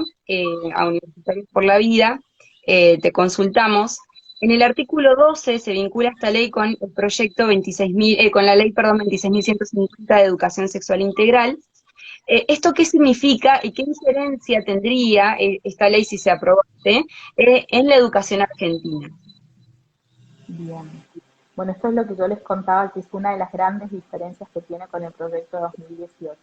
a Universitarios por la Vida, te consultamos. En el artículo 12 se vincula esta ley con el proyecto 26.000, con la ley, perdón, 26.150 de educación sexual integral. ¿Esto qué significa y qué diferencia tendría esta ley si se aprobase en la educación argentina? Bien. Bueno, esto es lo que yo les contaba, que es una de las grandes diferencias que tiene con el proyecto de 2018.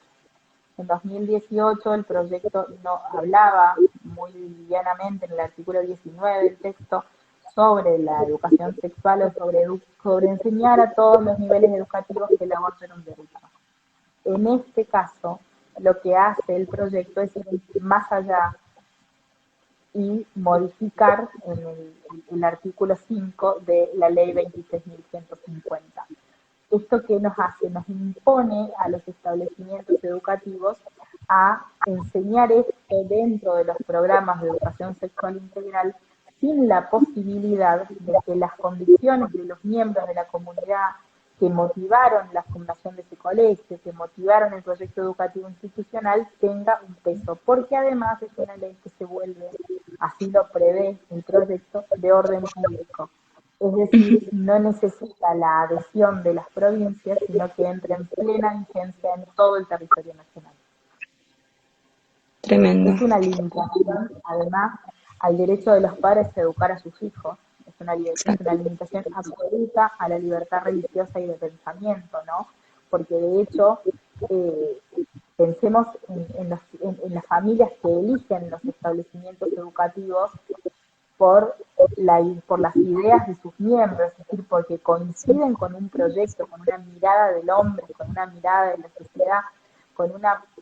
En 2018 el proyecto no hablaba muy livianamente en el artículo 19 del texto sobre la educación sexual o sobre enseñar a todos los niveles educativos que el aborto era un derecho. en este caso lo que hace el proyecto es ir más allá y modificar en el artículo 5 de la ley 26.150. ¿Esto qué nos hace? Nos impone a los establecimientos educativos a enseñar esto dentro de los programas de educación sexual integral sin la posibilidad de que las convicciones de los miembros de la comunidad que motivaron la fundación de ese colegio, que motivaron el proyecto educativo institucional, tenga un peso, porque además es una ley que se vuelve, así lo prevé el proyecto, de orden público. Es decir, no necesita la adhesión de las provincias, sino que entra en plena vigencia en todo el territorio nacional. Tremendo. Es una limitación, además, al derecho de los padres a educar a sus hijos. Es una limitación absoluta a la libertad religiosa y de pensamiento, ¿no? Porque de hecho, pensemos en las familias que eligen los establecimientos educativos por las ideas de sus miembros, es decir, porque coinciden con un proyecto, con una mirada del hombre, con una mirada de la sociedad, con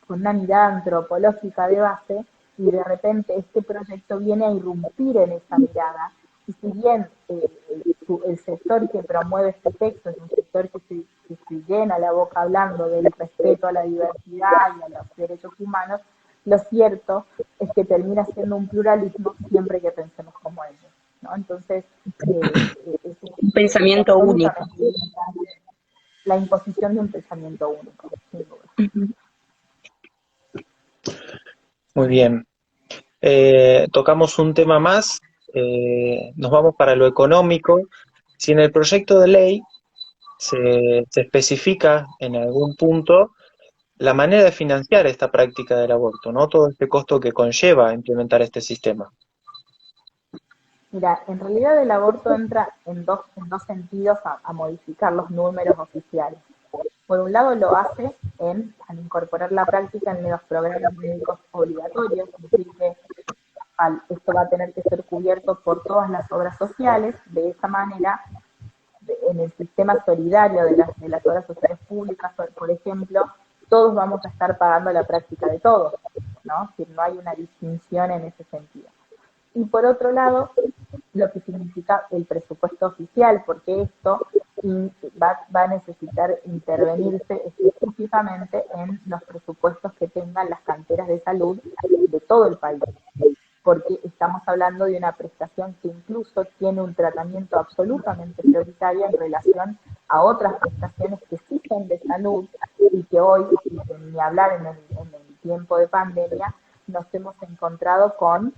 una mirada antropológica de base, y de repente este proyecto viene a irrumpir en esa mirada. Y si bien el sector que promueve este texto es un sector que se llena la boca hablando del respeto a la diversidad y a los derechos humanos, lo cierto es que termina siendo un pluralismo siempre que pensemos como ellos, ¿no? Entonces, Un pensamiento único. La imposición de un pensamiento único, sin duda. Muy bien. Tocamos un tema más, nos vamos para lo económico. Si en el proyecto de ley se especifica en algún punto la manera de financiar esta práctica del aborto, ¿no? Todo este costo que conlleva implementar este sistema. Mira, en realidad el aborto entra en dos sentidos a modificar los números oficiales. Por un lado lo hace al incorporar la práctica en los programas médicos obligatorios, es decir, que esto va a tener que ser cubierto por todas las obras sociales. De esa manera, en el sistema solidario de las obras sociales públicas, por ejemplo, todos vamos a estar pagando la práctica de todos, ¿no? Es decir, no hay una distinción en ese sentido. Y por otro lado, lo que significa el presupuesto oficial, porque esto va a necesitar intervenirse específicamente en los presupuestos que tengan las canteras de salud de todo el país, porque estamos hablando de una prestación que incluso tiene un tratamiento absolutamente prioritario en relación a otras prestaciones que sí son de salud y que hoy, ni hablar en el tiempo de pandemia, nos hemos encontrado con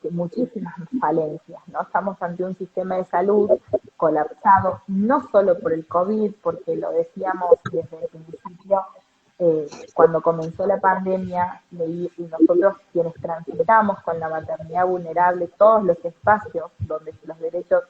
muchísimas falencias, ¿no? Estamos ante un sistema de salud colapsado, no solo por el COVID, porque lo decíamos desde el principio, cuando comenzó la pandemia, y nosotros quienes transitamos con la maternidad vulnerable todos los espacios donde los derechos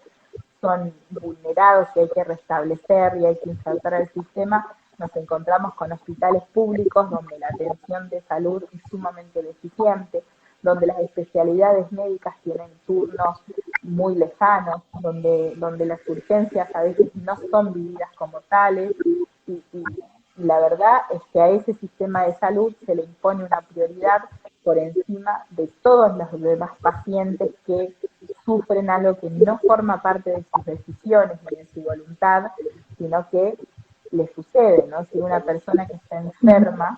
son vulnerados y hay que restablecer y hay que insertar al sistema, nos encontramos con hospitales públicos donde la atención de salud es sumamente deficiente, donde las especialidades médicas tienen turnos muy lejanos, donde las urgencias a veces no son vividas como tales, y la verdad es que a ese sistema de salud se le impone una prioridad por encima de todos los demás pacientes que sufren algo que no forma parte de sus decisiones ni de su voluntad, sino que le sucede, ¿no? Si una persona que está enferma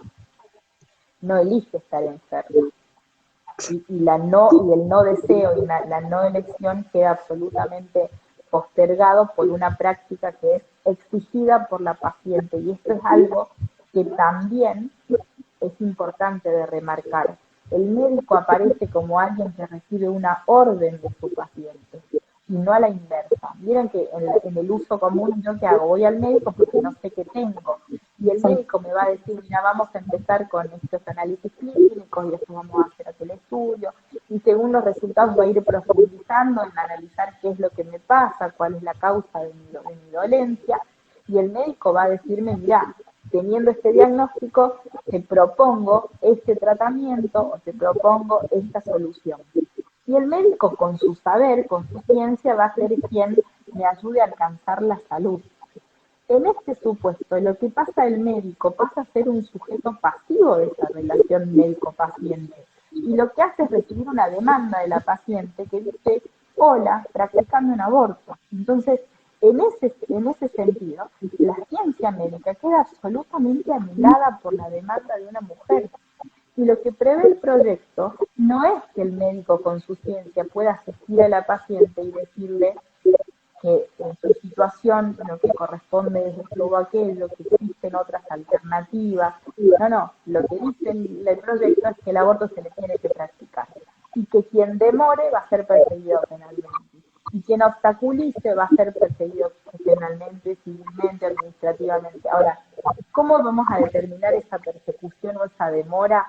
no elige estar enferma. Y el no deseo y la no elección queda absolutamente postergado por una práctica que es exigida por la paciente. Y esto es algo que también es importante de remarcar. El médico aparece como alguien que recibe una orden de su paciente y no a la inversa. Miren que en el uso común, ¿yo qué hago? Voy al médico porque no sé qué tengo. Y el médico me va a decir, mira, vamos a empezar con estos análisis clínicos y después vamos a hacer aquel estudio. Y según los resultados va a ir profundizando en analizar qué es lo que me pasa, cuál es la causa de mi dolencia. Y el médico va a decirme, mira, teniendo este diagnóstico, te propongo este tratamiento o te propongo esta solución. Y el médico, con su saber, con su ciencia, va a ser quien me ayude a alcanzar la salud. En este supuesto, lo que pasa el médico pasa a ser un sujeto pasivo de esa relación médico-paciente. Y lo que hace es recibir una demanda de la paciente que dice, hola, practicando un aborto. Entonces, en ese sentido, la ciencia médica queda absolutamente anulada por la demanda de una mujer. Y lo que prevé el proyecto no es que el médico con su ciencia pueda asistir a la paciente y decirle que en su situación lo que corresponde es esto o aquello, que existen otras alternativas. No, no, lo que dice el proyecto es que el aborto se le tiene que practicar y que quien demore va a ser perseguido penalmente y quien obstaculice va a ser perseguido penalmente, civilmente, administrativamente. Ahora, ¿cómo vamos a determinar esa persecución o esa demora,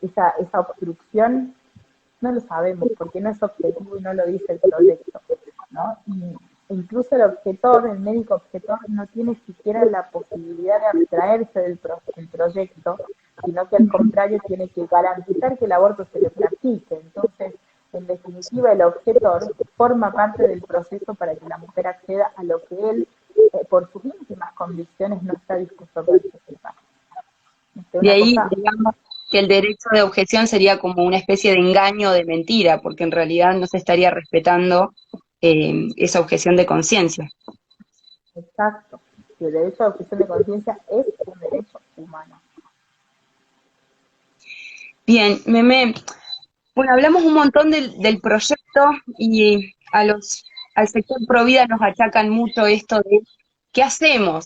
esa obstrucción? No lo sabemos porque no es objetivo y no lo dice el proyecto, ¿no? Y incluso el médico objetor, no tiene siquiera la posibilidad de abstraerse del proyecto, sino que al contrario tiene que garantizar que el aborto se le practique. Entonces, en definitiva, el objetor forma parte del proceso para que la mujer acceda a lo que él, por sus íntimas convicciones, no está dispuesto a participar. De Una ahí, cosa. digamos, que el derecho de objeción sería como una especie de engaño de mentira, porque en realidad no se estaría respetando esa objeción de conciencia. Exacto. Y el derecho a objeción de conciencia es un derecho humano. Bien, Meme, bueno, hablamos un montón del proyecto y al sector Provida nos achacan mucho esto de qué hacemos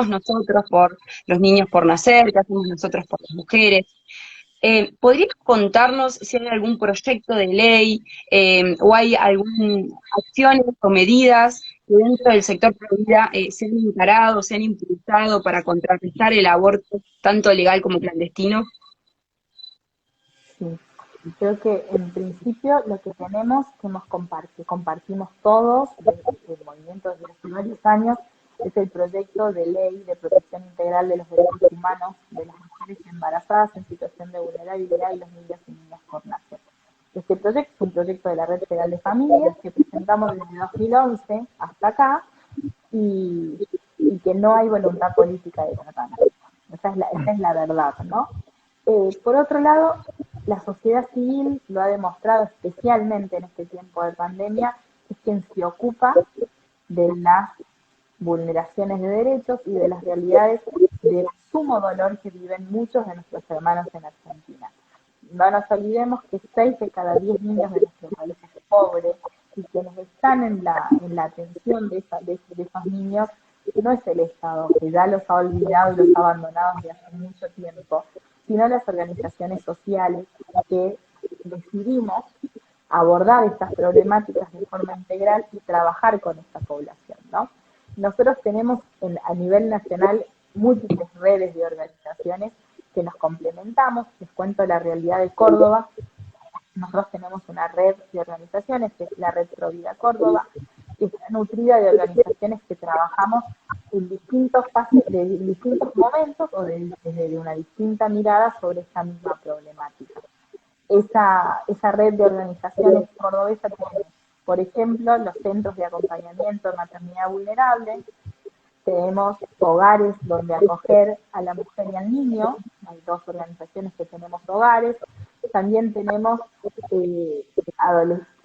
nosotros por los niños por nacer, qué hacemos nosotros por las mujeres. ¿Podrías contarnos si hay algún proyecto de ley o hay algunas acciones o medidas que dentro del sector Provida se han encarado, se han impulsado para contrarrestar el aborto, tanto legal como clandestino? Sí. Y creo que en principio lo que tenemos, que compartimos todos desde el movimiento desde hace varios años, es el proyecto de ley de protección integral de los derechos humanos de las mujeres embarazadas en situación de vulnerabilidad y los niños y niñas por nacer. Este proyecto es un proyecto de la Red Federal de Familias que presentamos desde 2011 hasta acá y, y que no hay voluntad política de tratarlo. Esa es la verdad, ¿no? Por otro lado, la sociedad civil lo ha demostrado especialmente en este tiempo de pandemia, es quien se ocupa de las vulneraciones de derechos y de las realidades de sumo dolor que viven muchos de nuestros hermanos en Argentina. No nos olvidemos que 6 de cada 10 niños de nuestro país es pobre y quienes están en la atención de esos niños no es el Estado, que ya los ha olvidado y los ha abandonado desde hace mucho tiempo, sino las organizaciones sociales que decidimos abordar estas problemáticas de forma integral y trabajar con esta población, ¿no? Nosotros tenemos a nivel nacional múltiples redes de organizaciones que nos complementamos. Les cuento la realidad de Córdoba. Nosotros tenemos una red de organizaciones, que es la Red Provida Córdoba, que está nutrida de organizaciones que trabajamos en distintos momentos o desde una distinta mirada sobre esta misma problemática. Esa red de organizaciones cordobesa tiene, por ejemplo, los centros de acompañamiento en maternidad vulnerable, tenemos hogares donde acoger a la mujer y al niño, hay 2 organizaciones que tenemos hogares, también tenemos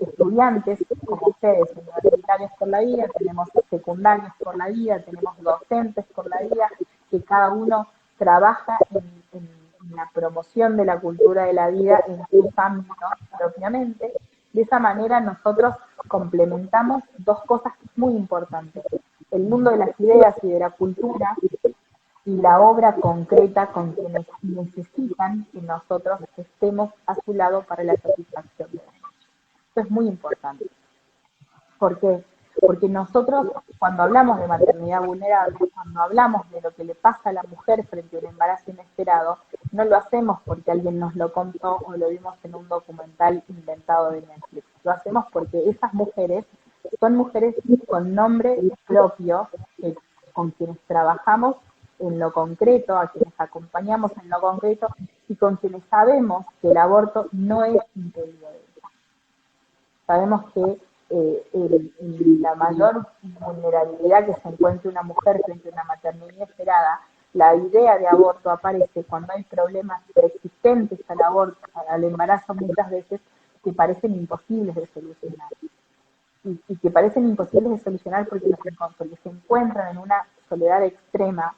estudiantes como ustedes, universitarios por la vida, tenemos secundarios por la vida, tenemos docentes por la vida, que cada uno trabaja en la promoción de la cultura de la vida en sus ámbitos propiamente. De esa manera nosotros complementamos 2 cosas muy importantes: el mundo de las ideas y de la cultura y la obra concreta con quienes necesitan que nosotros estemos a su lado para la satisfacción de ellos. Esto es muy importante. ¿Por qué? Porque nosotros, cuando hablamos de maternidad vulnerable, cuando hablamos de lo que le pasa a la mujer frente a un embarazo inesperado, no lo hacemos porque alguien nos lo contó o lo vimos en un documental inventado de Netflix. Lo hacemos porque esas mujeres son mujeres con nombre propio, con quienes trabajamos en lo concreto, a quienes acompañamos en lo concreto y con quienes sabemos que el aborto no es impedido de ellas. Sabemos que la mayor vulnerabilidad que se encuentre una mujer frente a una maternidad inesperada, la idea de aborto aparece cuando hay problemas preexistentes al aborto, al embarazo muchas veces, que parecen imposibles de solucionar. Y que parecen imposibles de solucionar porque se encuentran en una soledad extrema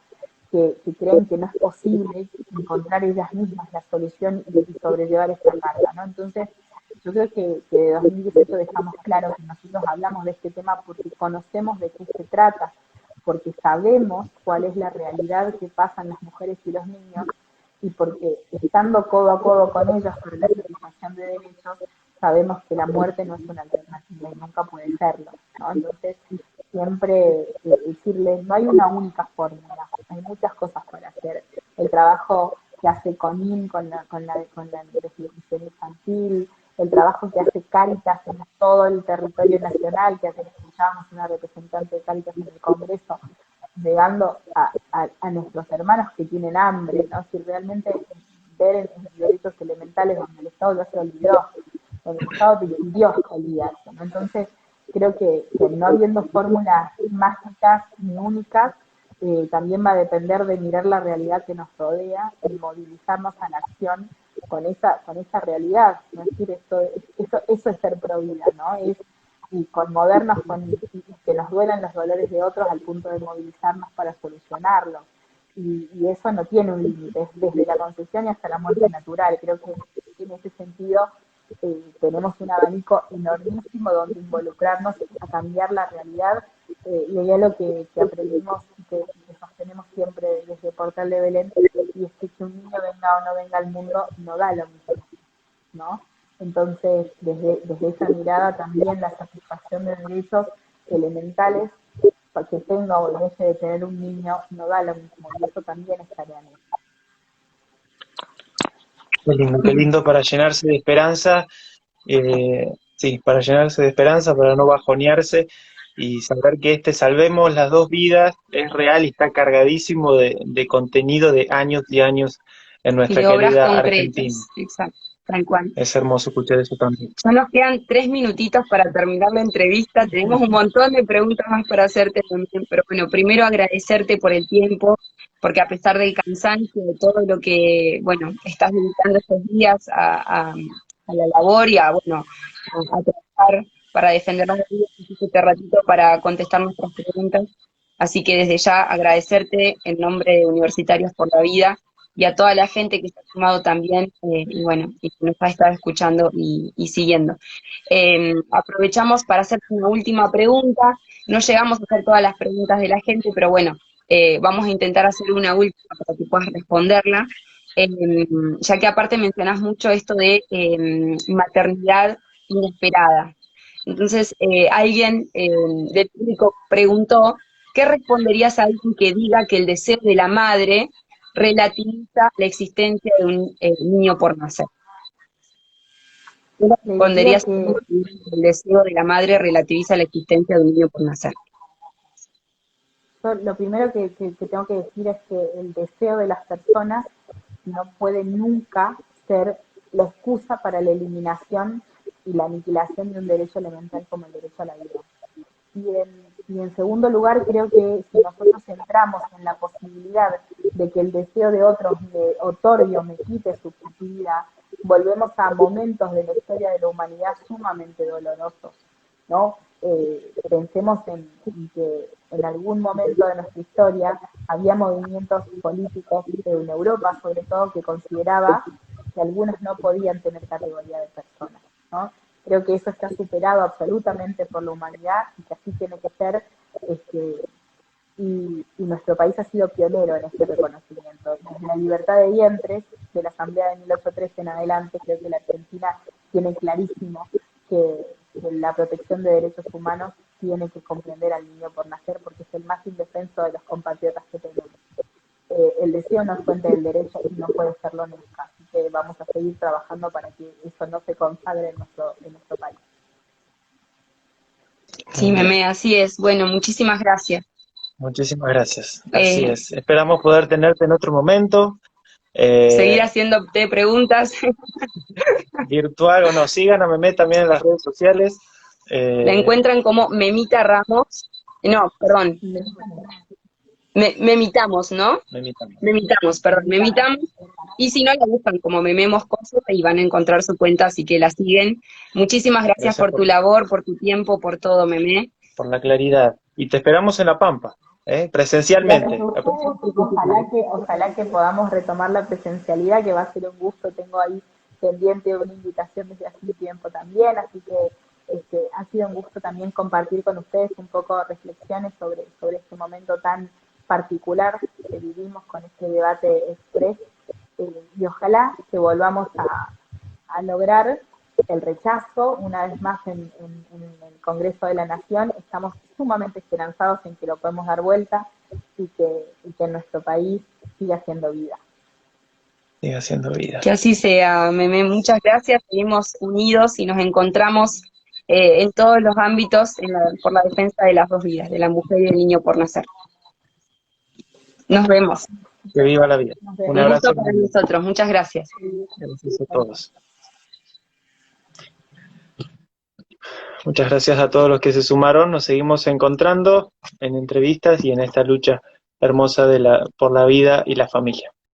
que creen que no es posible encontrar ellas mismas la solución y sobrellevar esta carga, ¿no? Entonces, yo creo que de 2018 dejamos claro que nosotros hablamos de este tema porque conocemos de qué se trata, porque sabemos cuál es la realidad que pasan las mujeres y los niños, y porque estando codo a codo con ellos sobre la satisfacción de derechos, sabemos que la muerte no es una alternativa y nunca puede serlo, ¿no? Entonces, siempre decirle, no hay una única fórmula, hay muchas cosas para hacer. El trabajo que hace CONIN con la desnutrición infantil, el trabajo que hace Cáritas en todo el territorio nacional, que ayer escuchábamos una representante de Cáritas en el Congreso, llegando a nuestros hermanos que tienen hambre, ¿no? Si realmente ver en derechos elementales donde el Estado ya se olvidó, donde el Estado decidió olvidarse, ¿no? Entonces, creo que no habiendo fórmulas mágicas ni únicas, también va a depender de mirar la realidad que nos rodea y movilizarnos a la acción con esa realidad, ¿no? Es decir, eso es ser pro vida, ¿no? Es y conmovernos y que nos duelan los dolores de otros al punto de movilizarnos para solucionarlos. Y eso no tiene un límite, es desde la concepción y hasta la muerte natural. Creo que en ese sentido tenemos un abanico enormísimo donde involucrarnos a cambiar la realidad, y hay algo que aprendimos y que sostenemos siempre desde Portal de Belén, y es que un niño venga o no venga al mundo no da lo mismo, ¿no? Entonces, desde esa mirada también la satisfacción de derechos elementales, para que tenga o deje de tener un niño, no da lo mismo, y eso también es tarea nuestra. Qué lindo para llenarse de esperanza, sí, para llenarse de esperanza, para no bajonearse y saber que este Salvemos las dos vidas es real y está cargadísimo de contenido de años y años en Y nuestra de obras querida Argentina. concretas, exacto, tal cual. Es hermoso escuchar eso también. Ya nos quedan 3 minutitos para terminar la entrevista. Tenemos un montón de preguntas más para hacerte también, pero bueno, primero agradecerte por el tiempo, porque a pesar del cansancio, de todo lo que, bueno, estás dedicando estos días a la labor y bueno, a trabajar para defender las vidas, este ratito para contestar nuestras preguntas. Así que desde ya agradecerte en nombre de Universitarios por la Vida y a toda la gente que se ha sumado también, y bueno, y que nos ha estado escuchando y siguiendo. Aprovechamos para hacer una última pregunta. No llegamos a hacer todas las preguntas de la gente, pero bueno, vamos a intentar hacer una última para que puedas responderla. Ya que aparte mencionás mucho esto de maternidad inesperada. Entonces, alguien del público preguntó, ¿qué responderías a alguien que diga que el deseo de la madre relativiza la existencia de un niño por nacer? ¿Qué Le diría responderías a que alguien que el deseo de la madre relativiza la existencia de un niño por nacer? yo lo primero que tengo que decir es que el deseo de las personas no puede nunca ser la excusa para la eliminación y la aniquilación de un derecho elemental como el derecho a la vida. Y en segundo lugar, creo que si nosotros entramos en la posibilidad de que el deseo de otros me otorgue o me quite subjetividad, volvemos a momentos de la historia de la humanidad sumamente dolorosos, ¿no? Pensemos en que en algún momento de nuestra historia había movimientos políticos en Europa, sobre todo, que consideraba que algunos no podían tener categoría de personas, ¿no? Creo que eso está superado absolutamente por la humanidad y que así tiene que ser, y nuestro país ha sido pionero en este reconocimiento. Desde la libertad de vientres, de la Asamblea de 1813 en adelante, creo que la Argentina tiene clarísimo que la protección de derechos humanos tiene que comprender al niño por nacer porque es el más indefenso de los compatriotas que tenemos. El deseo no es fuente del derecho y no puede serlo nunca. Así que vamos a seguir trabajando para que eso no se consagre en nuestro país. Sí, Meme, así es. Bueno, muchísimas gracias. Muchísimas gracias. Así es. Esperamos poder tenerte en otro momento. Seguir haciéndote preguntas. Virtual o no. Sigan a Meme también en las redes sociales. La encuentran como Memita Ramos. No, perdón. Memitamos, ¿no? Memitamos. Memitamos, perdón, Memitamos. Y si no, la buscan como Meme Moscoso y van a encontrar su cuenta, así que la siguen. Muchísimas gracias por tu labor, por tu tiempo, por todo, Meme. Por la claridad. Y te esperamos en La Pampa, presencialmente. Ojalá que podamos retomar la presencialidad, que va a ser un gusto. Tengo ahí pendiente una invitación desde hace un tiempo también, así que ha sido un gusto también compartir con ustedes un poco reflexiones sobre este momento tan particular que vivimos con este debate express, y ojalá que volvamos a lograr el rechazo una vez más en el Congreso de la Nación. Estamos sumamente esperanzados en que lo podemos dar vuelta y que nuestro país siga haciendo vida. Siga haciendo vida. Que así sea, Meme. Muchas gracias. Seguimos unidos y nos encontramos en todos los ámbitos por la defensa de las dos vidas, de la mujer y del niño por nacer. Nos vemos. Que viva la vida. Un abrazo para nosotros. Muchas gracias. Gracias a todos. Muchas gracias a todos los que se sumaron. Nos seguimos encontrando en entrevistas y en esta lucha hermosa por la vida y la familia.